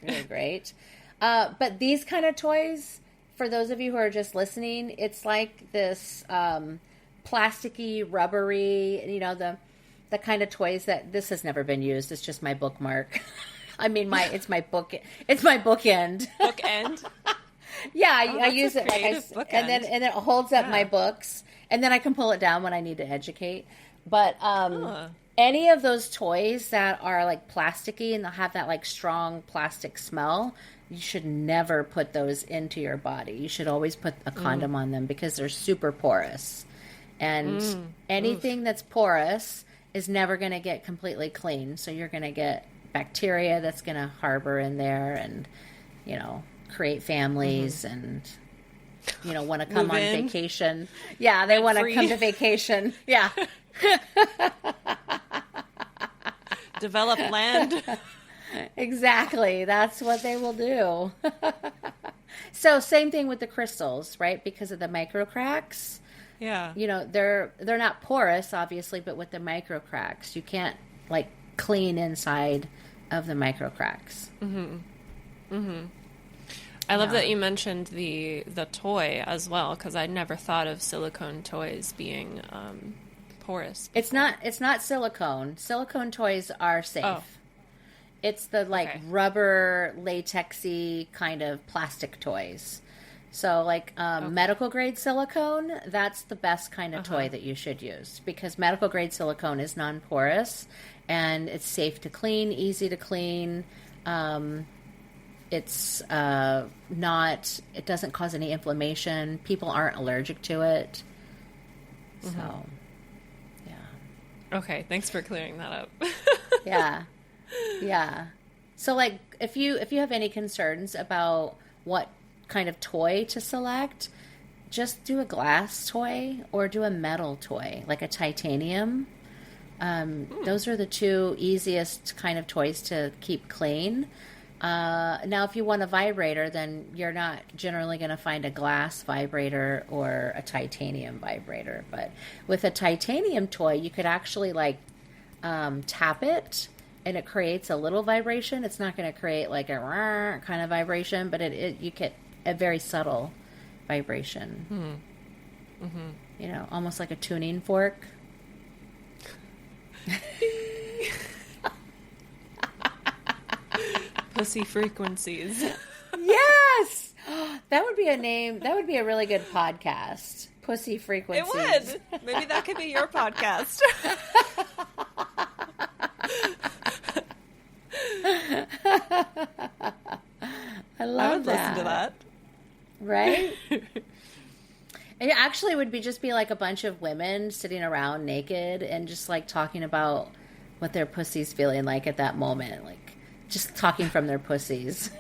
really great. But these kind of toys, for those of you who are just listening, it's like this plasticky, rubbery, the kind of toys that this has never been used. It's just my bookmark. I mean, it's my bookend. Bookend. Yeah, Oh, I that's use a it like creative and then it holds up my Yeah. books, and then I can pull it down when I need to educate. But Huh. any of those toys that are like plasticky and they'll have that like strong plastic smell, you should never put those into your body. You should always put a condom on them because they're super porous. And Oof. anything that's porous is never going to get completely clean. So you're going to get bacteria that's going to harbor in there and, create families and, want to come Move on in vacation. Yeah, they want to free. come to vacation. Yeah. Develop land. Exactly. That's what they will do. So same thing with the crystals, right? Because of the micro cracks. Yeah. They're not porous, obviously, but with the micro cracks, you can't like clean inside of the micro cracks. I love Yeah. that you mentioned the toy as well, because I'd never thought of silicone toys being porous. It's not silicone. Silicone toys are safe. Oh, It's the like okay. rubber latexy kind of plastic toys. So like medical grade silicone, that's the best kind of toy that you should use because medical grade silicone is non-porous and it's safe to clean, easy to clean. It's it doesn't cause any inflammation. People aren't allergic to it. So, yeah. Okay, thanks for clearing that up. Yeah. Yeah. So like if you have any concerns about what kind of toy to select, just do a glass toy or do a metal toy, like a titanium. Those are the two easiest kind of toys to keep clean. Now, if you want a vibrator, then you're not generally going to find a glass vibrator or a titanium vibrator. But with a titanium toy, you could actually like tap it and it creates a little vibration. It's not going to create like a "rrr" kind of vibration, but you get a very subtle vibration. Almost like a tuning fork. Pussy frequencies. Yes! That would be a name. That would be a really good podcast. Pussy It frequencies. would. Maybe that could be your podcast. I I love would listen to that. that. Right? It actually would just be like a bunch of women sitting around naked and just like talking about what their pussy's feeling like at that moment. Like just talking from their pussies.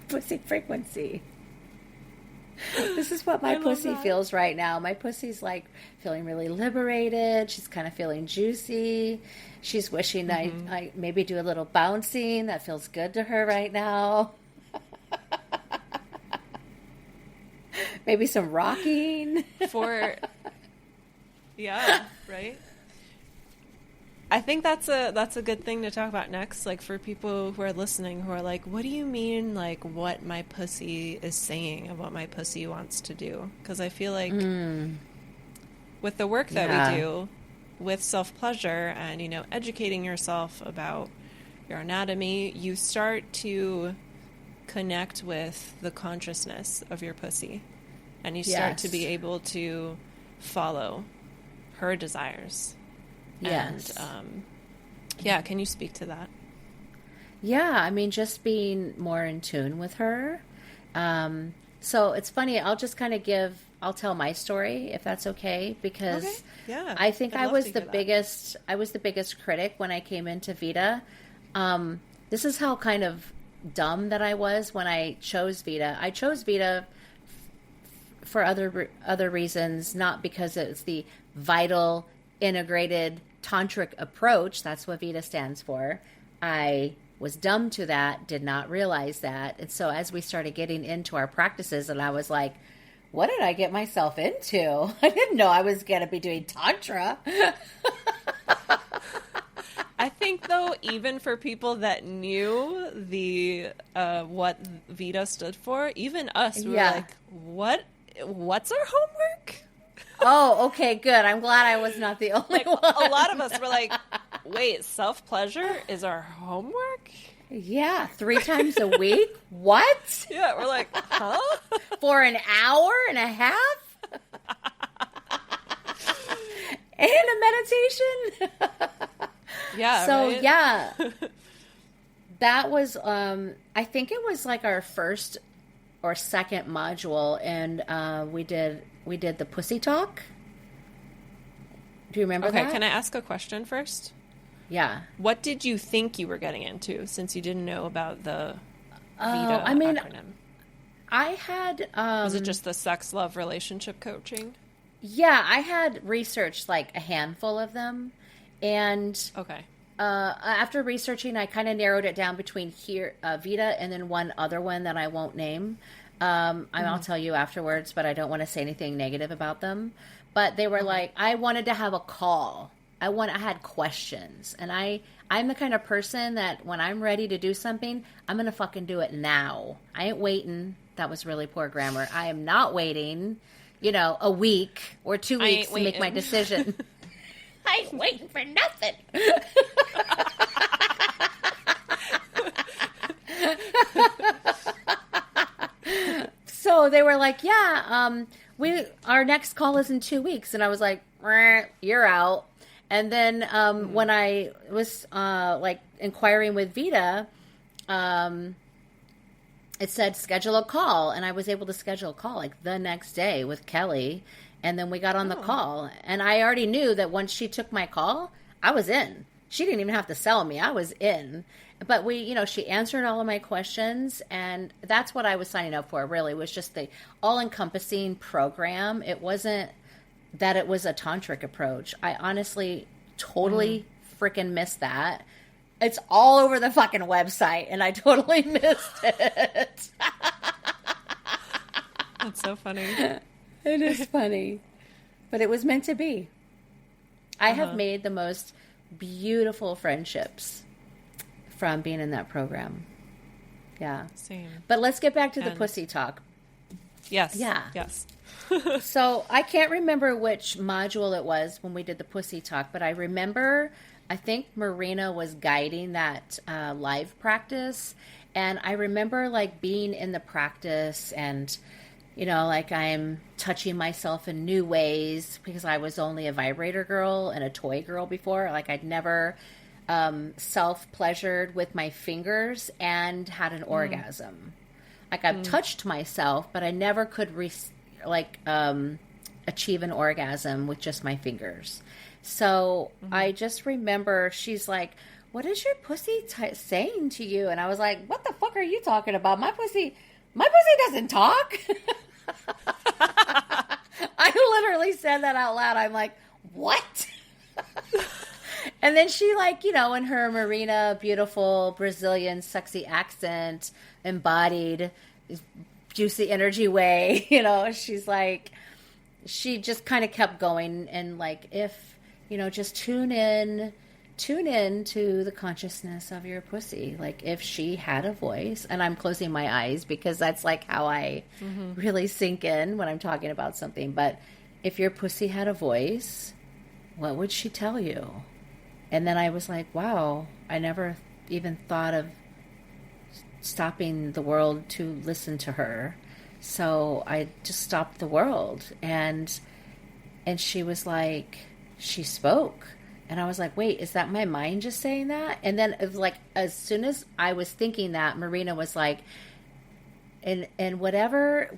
Pussy frequency. This is what my I love pussy that. feels right now. My pussy's like feeling really liberated. She's kind of feeling juicy. She's wishing I maybe do a little bouncing. That feels good to her right now. Maybe some rocking. Yeah, right. I think that's a good thing to talk about next, like for people who are listening who are like, what do you mean like what my pussy is saying and what my pussy wants to do? Because I feel like with the work that Yeah. we do with self-pleasure and, educating yourself about your anatomy, you start to connect with the consciousness of your pussy. And you start to Yes. be able to follow her desires. Yes. And, yeah, can you speak to that? Yeah, I mean, just being more in tune with her. So it's funny. I'll tell my story if that's okay, because Okay. Yeah. I think I'd I love was to the hear that. biggest critic when I came into VITA. This is how kind of dumb that I was when I chose VITA. I chose VITA for other reasons, not because it's the vital integrated tantric approach. That's what VITA stands for. I was dumb to that, did not realize that. And so as we started getting into our practices, and I was like, what did I get myself into? I didn't know I was going to be doing tantra. I think though, even for people that knew the what VITA stood for, even us, we were Yeah. like, what's our homework? Oh, okay, good. I'm glad I was not the only Like one. a lot of us were like, wait, self-pleasure is our homework? Yeah, 3 times a week? What? Yeah, we're like, huh? For an hour and a half? And a meditation? Yeah, So, right? yeah, that was, I think it was like our first or second module, and we did the pussy talk. Do you remember Okay, that? can I ask a question first? Yeah. What did you think you were getting into since you didn't know about the Oh, VITA I mean, acronym? I had, Was it just the sex, love, relationship coaching? yeah, I had researched like a handful of them, and Okay. after researching, I kind of narrowed it down between here, Vita, and then one other one that I won't name. I'll tell you afterwards, but I don't want to say anything negative about them. But they were like, I wanted to have a call. I had questions, and I'm the kind of person that when I'm ready to do something, I'm gonna fucking do it now. I ain't waiting. That was really poor grammar. I am not waiting, a week or 2 weeks to make my decision. I ain't waiting for nothing. So they were like, yeah, our next call is in 2 weeks. And I was like, you're out. And then when I was like inquiring with Vita, it said schedule a call. And I was able to schedule a call like the next day with Kelly. And then we got on the call. And I already knew that once she took my call, I was in. She didn't even have to sell me. I was in. But she answered all of my questions. And that's what I was signing up for, really, was just the all-encompassing program. It wasn't that it was a tantric approach. I honestly totally freaking missed that. It's all over the fucking website, and I totally missed it. That's so funny. It is funny. But it was meant to be. I have made the most beautiful friendships from being in that program. Yeah. Same. But let's get back to the pussy talk. Yes. Yeah. Yes. So I can't remember which module it was when we did the pussy talk, but I remember, I think Marina was guiding that live practice. And I remember like being in the practice and, like I'm touching myself in new ways because I was only a vibrator girl and a toy girl before. Like I'd never self-pleasured with my fingers and had an orgasm. Like I've touched myself, but I never could achieve an orgasm with just my fingers. So I just remember she's like, what is your pussy saying to you? And I was like, what the fuck are you talking about? My pussy doesn't talk. I literally said that out loud. I'm like, what? And then she in her Marina, beautiful Brazilian, sexy accent, embodied juicy energy way, she's like, she just kind of kept going. And like, if, just tune in to the consciousness of your pussy. Like if she had a voice, and I'm closing my eyes because that's like how I really sink in when I'm talking about something. But if your pussy had a voice, what would she tell you? And then I was like, wow, I never even thought of stopping the world to listen to her. So I just stopped the world. And she was like, she spoke. And I was like, wait, is that my mind just saying that? And then it was like, as soon as I was thinking that, Marina was like, and whatever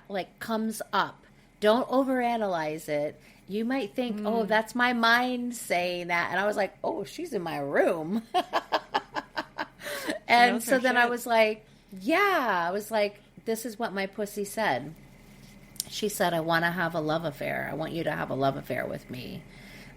like comes up, don't overanalyze it. You might think, oh, that's my mind saying that. And I was like, oh, she's in my room. And so then I was like, yeah, I was like, this is what my pussy said. She said, I want to have a love affair. I want you to have a love affair with me.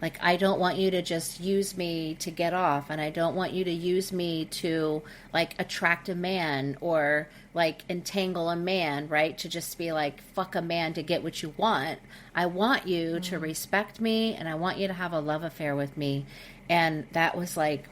Like, I don't want you to just use me to get off, and I don't want you to use me to, like, attract a man or, like, entangle a man, right? To just be like, fuck a man to get what you want. I want you to respect me, and I want you to have a love affair with me. And that was like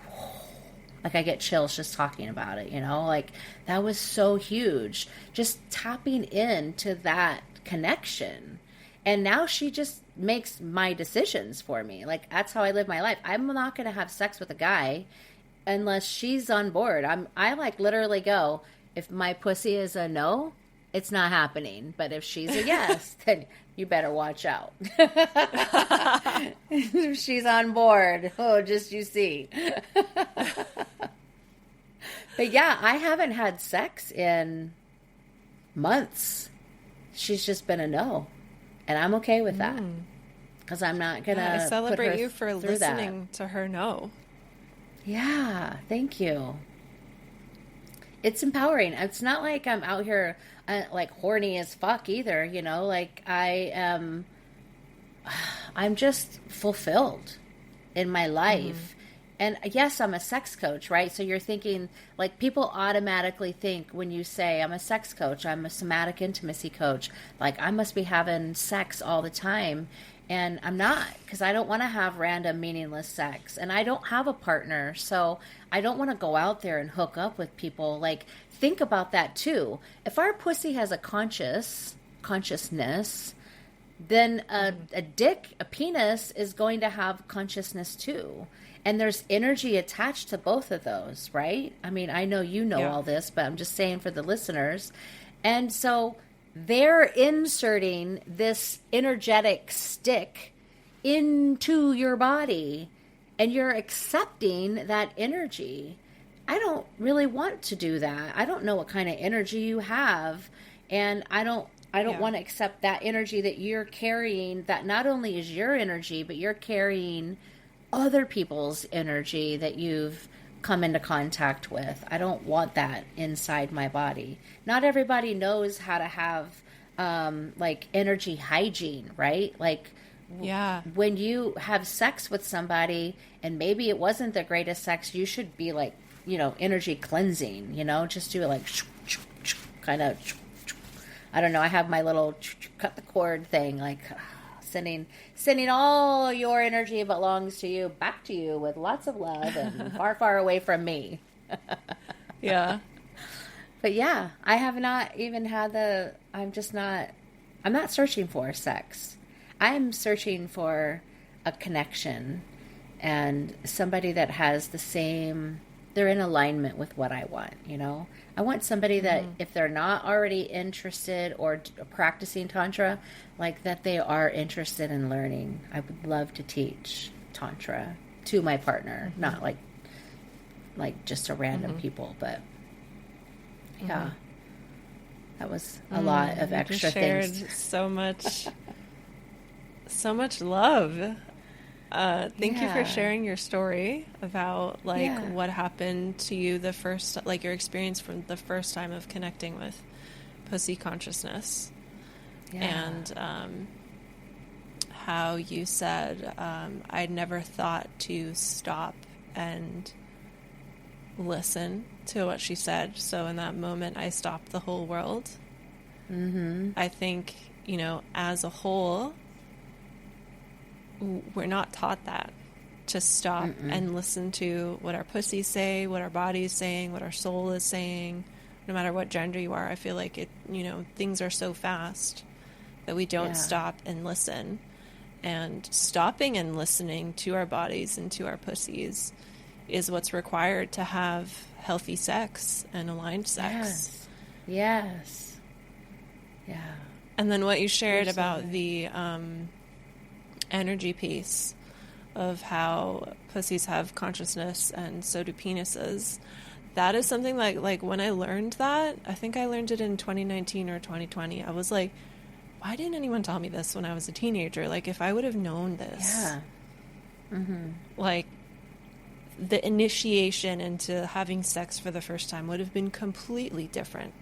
I get chills just talking about it, Like, that was so huge. Just tapping into that connection. And now she just makes my decisions for me. Like, that's how I live my life. I'm not going to have sex with a guy unless she's on board. I like literally go, if my pussy is a no, it's not happening. But if she's a yes, then you better watch out. If she's on board, oh, just you see. But yeah, I haven't had sex in months. She's just been a no. And I'm okay with that. Because I'm not going I to celebrate you for listening to her no. Yeah, thank you. It's empowering. It's not like I'm out here like horny as fuck either, you know? Like I'm just fulfilled in my life. And yes, I'm a sex coach, right? So you're thinking, like, people automatically think when you say, I'm a sex coach, I'm a somatic intimacy coach, like, I must be having sex all the time. And I'm not, because I don't want to have random, meaningless sex. And I don't have a partner, so I don't want to go out there and hook up with people. Like, think about that, too. If our pussy has a consciousness, then a dick, a penis, is going to have consciousness, too. And there's energy attached to both of those, right? I mean, I know you know all this, but I'm just saying for the listeners. And so they're inserting this energetic stick into your body, and you're accepting that energy. I don't really want to do that. I don't know what kind of energy you have, and I don't want to accept that energy that you're carrying, that not only is your energy, but you're carrying other people's energy that you've come into contact with. I don't want that inside my body. Not everybody knows how to have like energy hygiene, right? Like when you have sex with somebody and maybe it wasn't the greatest sex, you should be like, you know, energy cleansing, you know, just do it like kind of, I don't know. I have my little cut the cord thing, like sending all your energy that belongs to you back to you with lots of love and far, far away from me. Yeah. But yeah, I have not even had I'm not searching for sex. I'm searching for a connection and somebody that has they're in alignment with what I want, you know? I want somebody that if they're not already interested or practicing Tantra, like that they are interested in learning. I would love to teach Tantra to my partner, not like just a random people, but yeah, that was a lot of extra things. So much love. Thank you for sharing your story about what happened to you the first, like your experience from the first time of connecting with pussy consciousness, and how you said I'd never thought to stop and listen to what she said. So in that moment, I stopped the whole world. I think, you know, as a whole, we're not taught that, to stop and listen to what our pussies say, what our body's saying, what our soul is saying, no matter what gender you are. I feel like it, you know, things are so fast that we don't stop and listen. And stopping and listening to our bodies and to our pussies is what's required to have healthy sex and aligned sex. Yes. Yeah. And then what you shared about the energy piece of how pussies have consciousness and so do penises. That is something like when I learned that, I think I learned it in 2019 or 2020. I was like, why didn't anyone tell me this when I was a teenager? Like, if I would have known this, like the initiation into having sex for the first time would have been completely different.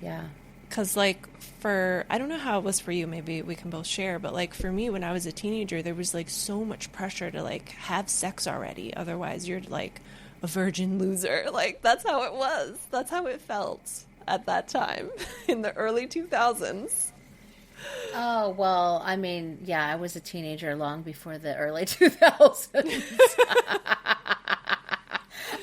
Yeah. Because, like, I don't know how it was for you, maybe we can both share, but, like, for me, when I was a teenager, there was, like, so much pressure to, like, have sex already. Otherwise, you're, like, a virgin loser. Like, that's how it was. That's how it felt at that time in the early 2000s. Oh, well, I mean, yeah, I was a teenager long before the early 2000s.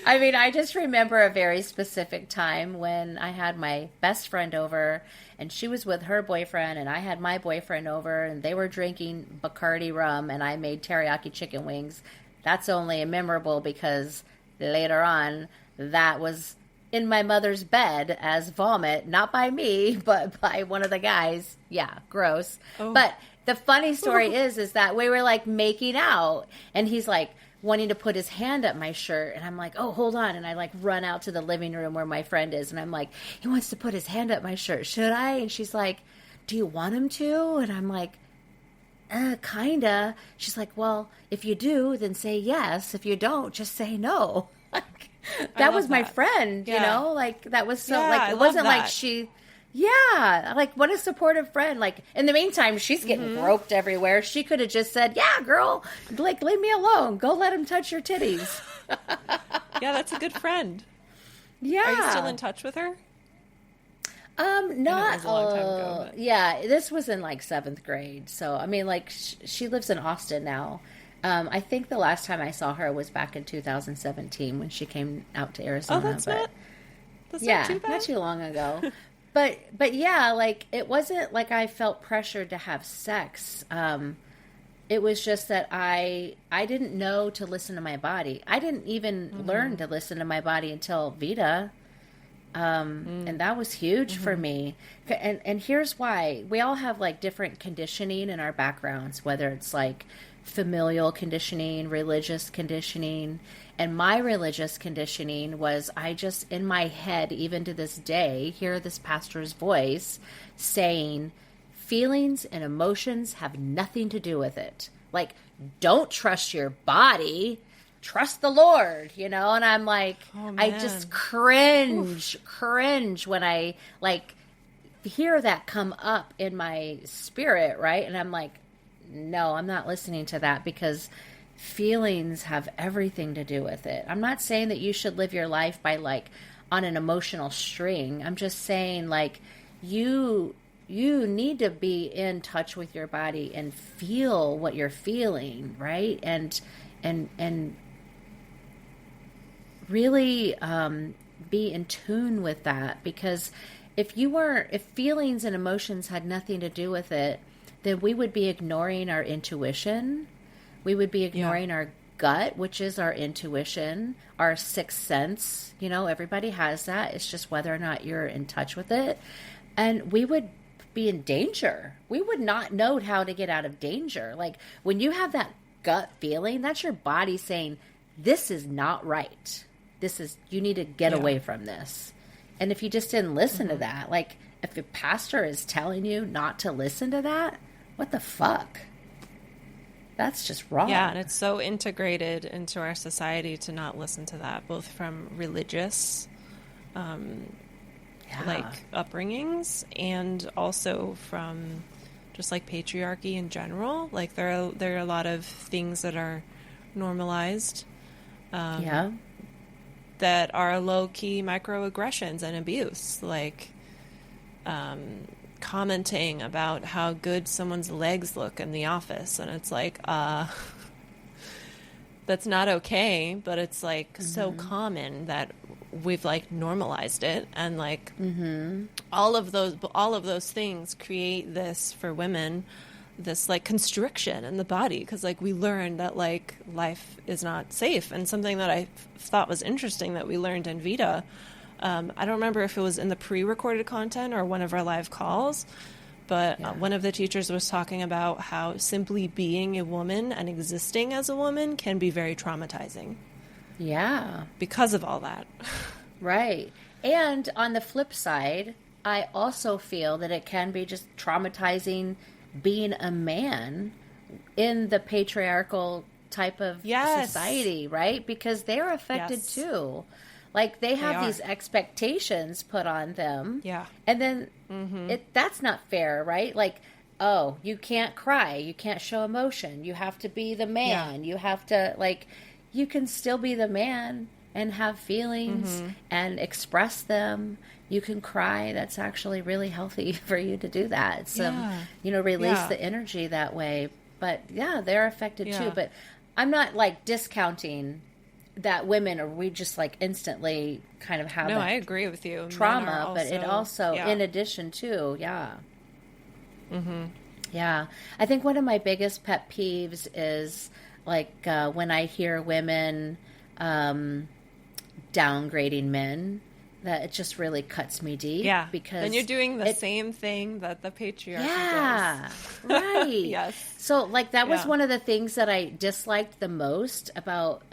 I mean, I just remember a very specific time when I had my best friend over and she was with her boyfriend and I had my boyfriend over and they were drinking Bacardi rum and I made teriyaki chicken wings that's only memorable because later on that was in my mother's bed as vomit, not by me, but by one of the guys. Yeah, gross. Oh. But the funny story is that we were like making out, and he's like wanting to put his hand up my shirt, and I'm like, oh, hold on, and I like run out to the living room where my friend is, and I'm like, he wants to put his hand up my shirt, should I? And she's like, do you want him to? And I'm like, kinda. She's like, well, if you do, then say yes. If you don't, just say no. Like, that was my friend, you know? Like, that was so, like, it wasn't like she, like, what a supportive friend. Like, in the meantime, she's getting groped everywhere. She could have just said, yeah, girl, like, leave me alone. Go let him touch your titties. Yeah, that's a good friend. Yeah. Are you still in touch with her? Not it was a long time ago, but... Yeah, this was in like 7th grade. So, I mean, like, she lives in Austin now. I think the last time I saw her was back in 2017 when she came out to Arizona. Oh, that's not too bad. Not too long ago. but yeah, like, it wasn't like I felt pressured to have sex. It was just that I didn't know to listen to my body. I didn't even learn to listen to my body until VITA. And that was huge for me. And here's why. We all have like different conditioning in our backgrounds, whether it's like familial conditioning, religious conditioning. And my religious conditioning was I just, in my head, even to this day, hear this pastor's voice saying, feelings and emotions have nothing to do with it. Like, don't trust your body. Trust the Lord, you know? And I'm like, I just cringe when I like hear that come up in my spirit, right? And I'm like, no, I'm not listening to that because feelings have everything to do with it. I'm not saying that you should live your life by like on an emotional string. I'm just saying like you need to be in touch with your body and feel what you're feeling, right? And really be in tune with that, because if feelings and emotions had nothing to do with it, then we would be ignoring our intuition. We would be ignoring our gut, which is our intuition, our sixth sense. You know, everybody has that. It's just whether or not you're in touch with it. And we would be in danger. We would not know how to get out of danger. Like when you have that gut feeling, that's your body saying, this is not right. You need to get away from this. And if you just didn't listen to that, like if a pastor is telling you not to listen to that, what the fuck? That's just wrong. Yeah, and it's so integrated into our society to not listen to that, both from religious like upbringings and also from just like patriarchy in general. Like there are a lot of things that are normalized that are low-key microaggressions and abuse, like commenting about how good someone's legs look in the office, and it's like that's not okay, but it's like so common that we've like normalized it, and like all of those things create this for women, this like constriction in the body, because like we learned that like life is not safe. And something that I thought was interesting that we learned in VITA, I don't remember if it was in the pre-recorded content or one of our live calls, but one of the teachers was talking about how simply being a woman and existing as a woman can be very traumatizing. Yeah. Because of all that. Right. And on the flip side, I also feel that it can be just traumatizing being a man in the patriarchal type of society, right? Because they're affected too. Like they have these expectations put on them. Yeah. And then that's not fair, right? Like, oh, you can't cry. You can't show emotion. You have to be the man. You have to, like, you can still be the man and have feelings and express them. You can cry. That's actually really healthy for you to do that. So, release the energy that way. But yeah, they're affected too. But I'm not like discounting that women are, we just like instantly kind of have I agree with you. Trauma, but it also, in addition to, I think one of my biggest pet peeves is like when I hear women downgrading men, that it just really cuts me deep Yeah. Then because you're doing the same thing that the patriarchy yeah, does. right. Yes. So, like, that was Yeah. one of the things that I disliked the most about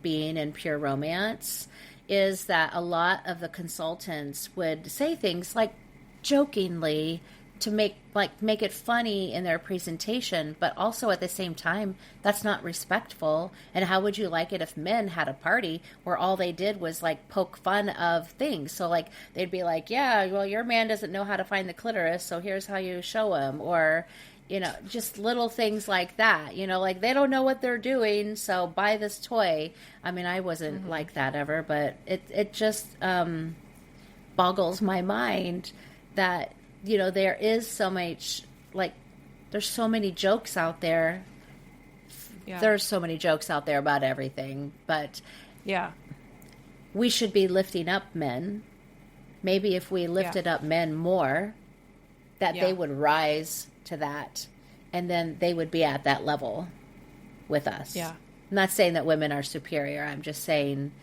being in pure romance is that a lot of the consultants would say things like jokingly to make it funny in their presentation, but also at the same time, that's not respectful. And how would you like it if men had a party where all they did was like poke fun of things? So like they'd be like, "Yeah, well, your man doesn't know how to find the clitoris, so here's how you show him," or just little things like that. Like they don't know what they're doing, so buy this toy. I mean, I wasn't like that ever, but it just boggles my mind that there is so much, like, there's so many jokes out there. Yeah. There's so many jokes out there about everything, but Yeah. we should be lifting up men. Maybe if we lifted up men more, that they would rise to that, and then they would be at that level with us. Yeah. I'm not saying that women are superior. I'm just saying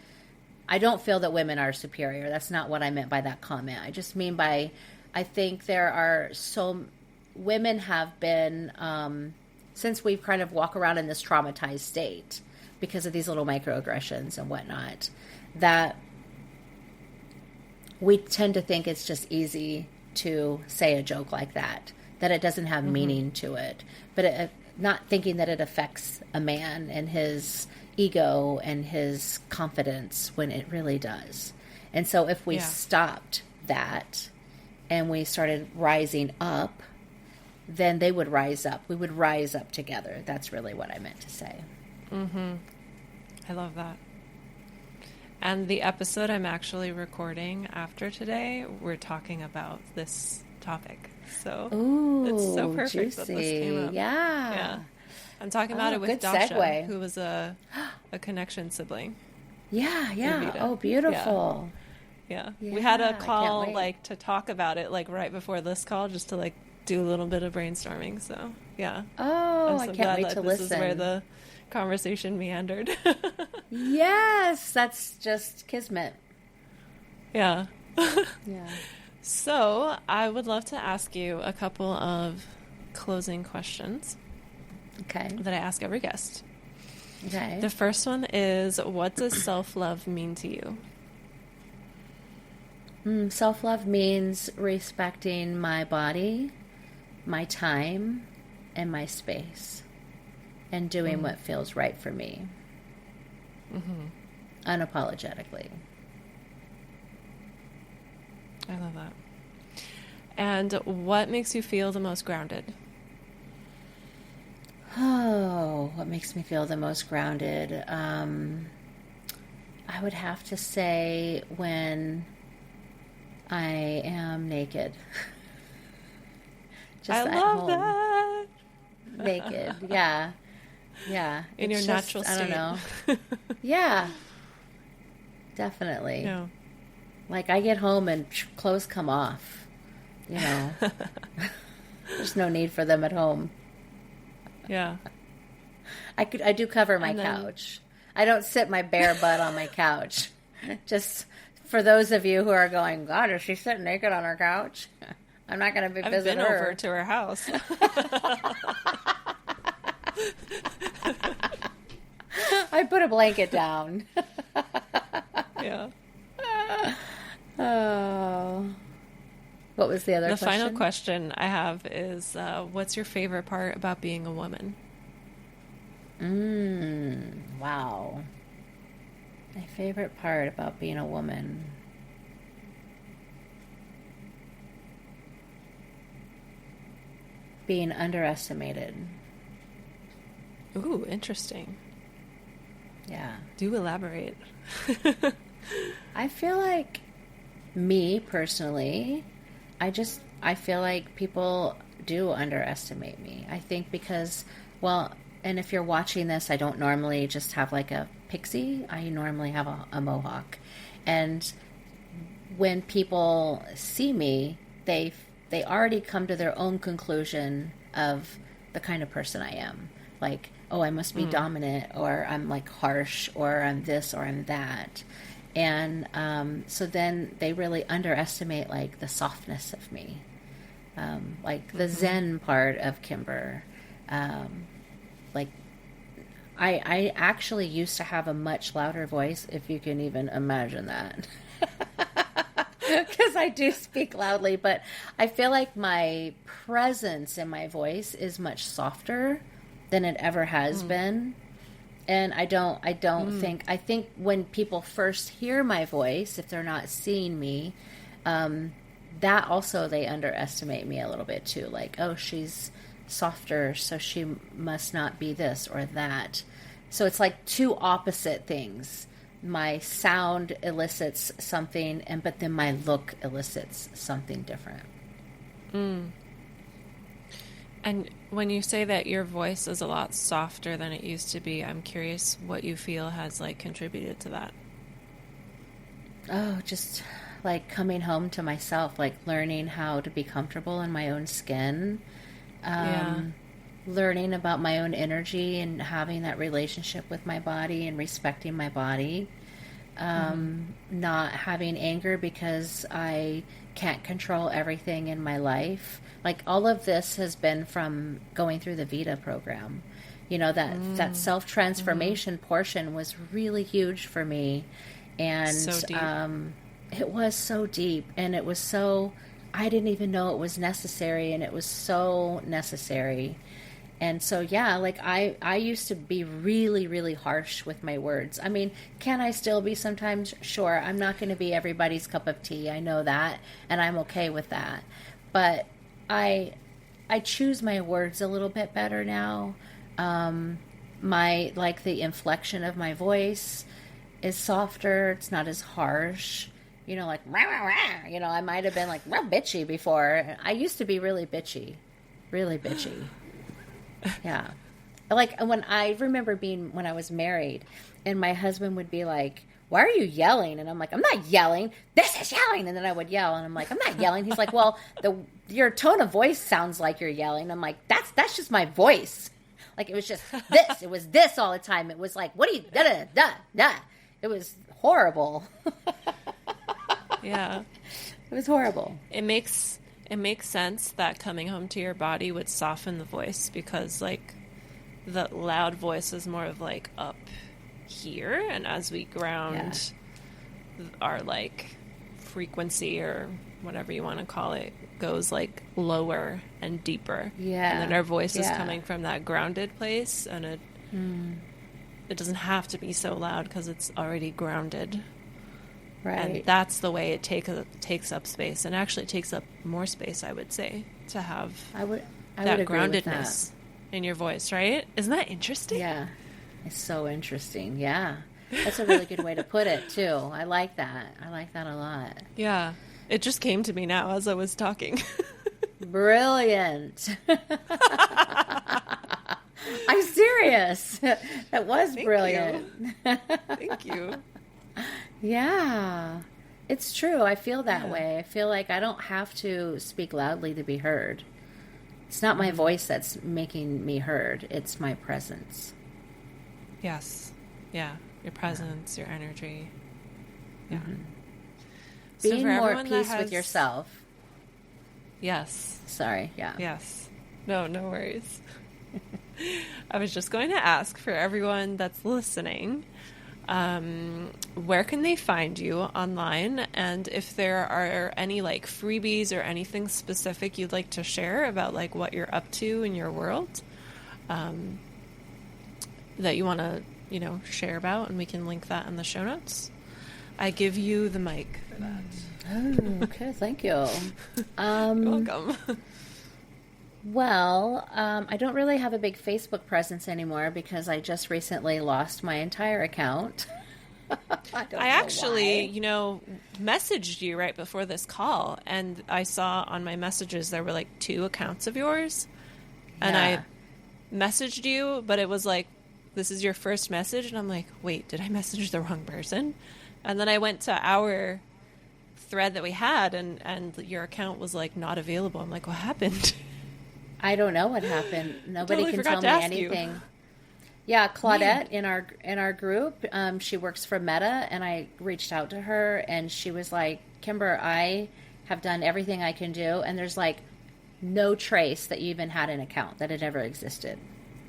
I don't feel that women are superior. That's not what I meant by that comment. I just mean by I think there are women have been, since we've kind of walk around in this traumatized state because of these little microaggressions and whatnot, that we tend to think it's just easy to say a joke like that it doesn't have meaning to it. But not thinking that it affects a man and his ego and his confidence when it really does. And so if we stopped that and we started rising up, then they would rise up. We would rise up together. That's really what I meant to say. I love that. And the episode I'm actually recording after today, we're talking about this topic. So it's so perfect that this came up. Yeah. I'm talking about it with good Dasha, segue. who was a connection sibling. Yeah. VITA. Oh, beautiful. Yeah. Yeah, We had I a can't call wait. to talk about it right before this call, just to do a little bit of brainstorming. So yeah. Oh, I'm I so can't glad wait that to this listen. is where the conversation meandered. Yes, that's just kismet. Yeah. Yeah. So I would love to ask you a couple of closing questions Okay. that I ask every guest. Okay. The first one is, what does self-love mean to you? Self-love means respecting my body, my time, and my space, and doing what feels right for me. Unapologetically. I love that. And what makes you feel the most grounded? Oh, what makes me feel the most grounded? I would have to say when I am naked. Just I at love home. that. Naked. Yeah. Yeah. In your It's natural I state. don't know. Yeah. Definitely. Yeah. Like I get home and clothes come off. There's no need for them at home. Yeah. I do cover my And then- couch. I don't sit my bare butt on my couch. Just for those of you who are going, God, is she sitting naked on her couch? I'm not going to be I've visit been her. over to her house. I put a blanket down. Yeah. Oh. What was the other The question? final question I have is, what's your favorite part about being a woman? Wow. My favorite part about being a woman. Being underestimated. Ooh, interesting. Yeah. Do elaborate. I feel like me personally, I feel like people do underestimate me. I think because, well, and if you're watching this, I don't normally just have like a pixie. I normally have a mohawk. And when people see me, they already come to their own conclusion of the kind of person I am. like, oh, I must be dominant, or I'm like harsh, or I'm this, or I'm that. And so then they really underestimate like the softness of me, like the Zen part of Kimber. Like I actually used to have a much louder voice, if you can even imagine that. Because I do speak loudly, but I feel like my presence in my voice is much softer than it ever has been. And I think when people first hear my voice, if they're not seeing me, that also they underestimate me a little bit too. Like, oh, she's softer, so she must not be this or that. So it's like two opposite things. My sound elicits something, but then my look elicits something different. And when you say that your voice is a lot softer than it used to be, I'm curious what you feel has like contributed to that. Oh, just like coming home to myself, like learning how to be comfortable in my own skin, learning about my own energy and having that relationship with my body and respecting my body, not having anger because I can't control everything in my life. Like all of this has been from going through the VITA program. You know, that self-transformation portion was really huge for me. And So deep. It was so deep, and it was so, I didn't even know it was necessary, and it was so necessary. And so, yeah, like I used to be really, really harsh with my words. I mean, can I still be sometimes? Sure. I'm not going to be everybody's cup of tea. I know that, and I'm okay with that. But I choose my words a little bit better now. The inflection of my voice is softer. It's not as harsh. You know, like, rah, rah, rah. You know, I might have been like, real bitchy before. I used to be really bitchy. Really bitchy. Yeah. Like when I remember when I was married and my husband would be like, why are you yelling? And I'm like, I'm not yelling. This is yelling. And then I would yell and I'm like, I'm not yelling. He's like, well, your tone of voice sounds like you're yelling. I'm like, that's just my voice. Like it was just this. It was this all the time. It was like, what are you, da, da, da, da. It was horrible. Yeah. It was horrible. It makes sense that coming home to your body would soften the voice because like the loud voice is more of like up here, and as we ground our like frequency or whatever you want to call it goes like lower and deeper. Yeah. And then our voice is coming from that grounded place, and it doesn't have to be so loud because it's already grounded. Right. And that's the way it takes up space, and actually takes up more space, I would say, to have I would that agree with groundedness in your voice, right? Isn't that interesting? Yeah. It's so interesting. Yeah. That's a really good way to put it, too. I like that. I like that a lot. Yeah. It just came to me now as I was talking. Brilliant. I'm serious. That was brilliant. Thank you. Yeah, it's true. I feel that way. I feel like I don't have to speak loudly to be heard. It's not my voice that's making me heard. It's my presence. Yes. Yeah. Your presence, your energy. Yeah. Being more at peace with yourself. Yes. Sorry. Yeah. Yes. No worries. I was just going to ask for everyone that's listening, where can they find you online, and if there are any like freebies or anything specific you'd like to share about like what you're up to in your world, that you want to share about, and we can link that in the show notes. I give you the mic for that. Oh, okay. Thank you. You're welcome. Well, I don't really have a big Facebook presence anymore because I just recently lost my entire account. I actually, messaged you right before this call, and I saw on my messages there were like 2 accounts of yours, and I messaged you, but it was like, this is your first message, and I'm like, wait, did I message the wrong person? And then I went to our thread that we had, and your account was like not available. I'm like, what happened? I don't know what happened. Nobody Totally can tell me anything. Yeah, Neat. Claudette in our group, she works for Meta, and I reached out to her, and she was like, "Kimber, I have done everything I can do, and there's like no trace that you even had an account, that it ever existed."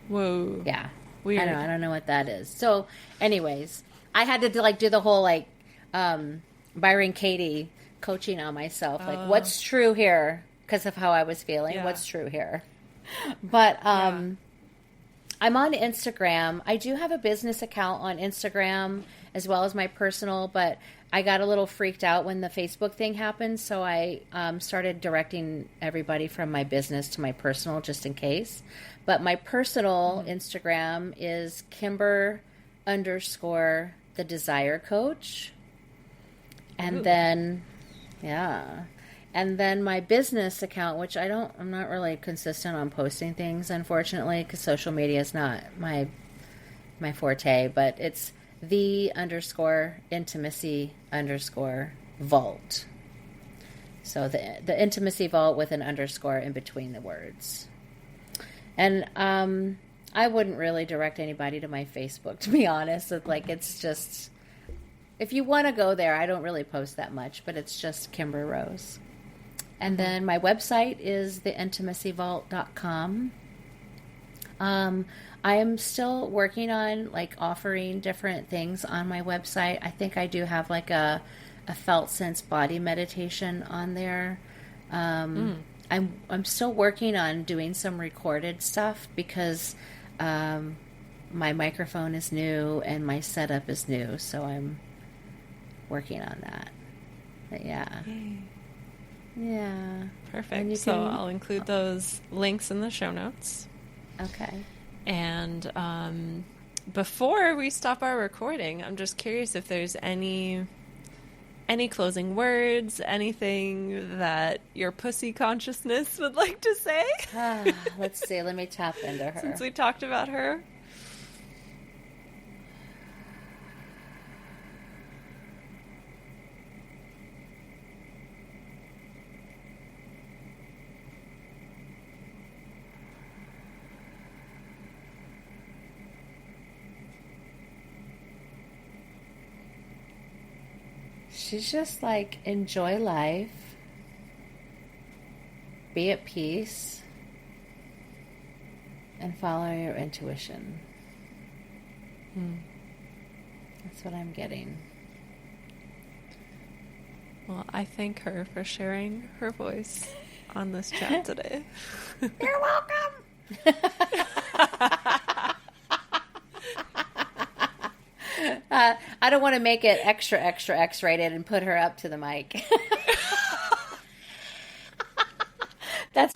Whoa. Yeah, I Weird. don't know what that is. So, anyways, I had to like do the whole like Byron Katie coaching on myself, like Uh, what's true here because of how I was feeling. yeah. What's true here? But Yeah. I'm on Instagram. I do have a business account on Instagram as well as my personal, but I got a little freaked out when the Facebook thing happened, so I started directing everybody from my business to my personal just in case. But my personal Mhm. Instagram is Kimber underscore the Desire Coach. And Ooh. then, yeah. And then my business account, which I'm not really consistent on posting things, unfortunately, because social media is not my forte, but it's the underscore intimacy underscore vault. So the intimacy vault with an underscore in between the words. And I wouldn't really direct anybody to my Facebook, to be honest. It's just, if you want to go there, I don't really post that much, but it's just Kimber Rose. And Hmm. then my website is theintimacyvault.com. I am still working on like offering different things on my website. I think I do have like a felt sense body meditation on there. Um, Mm. I'm still working on doing some recorded stuff because my microphone is new and my setup is new, so I'm working on that. But yeah, Yay. yeah, and Perfect. you So can. I'll include those links in the show notes. Okay. And before we stop our recording, I'm just curious if there's any closing words, anything that your pussy consciousness would like to say, Let's see. Let me tap into since her. we talked about her. She's just like, enjoy life, be at peace, and follow your intuition. Hmm. That's what I'm getting. Well, I thank her for sharing her voice on this chat today. You're welcome. I don't want to make it extra, extra X rated and put her up to the mic. That's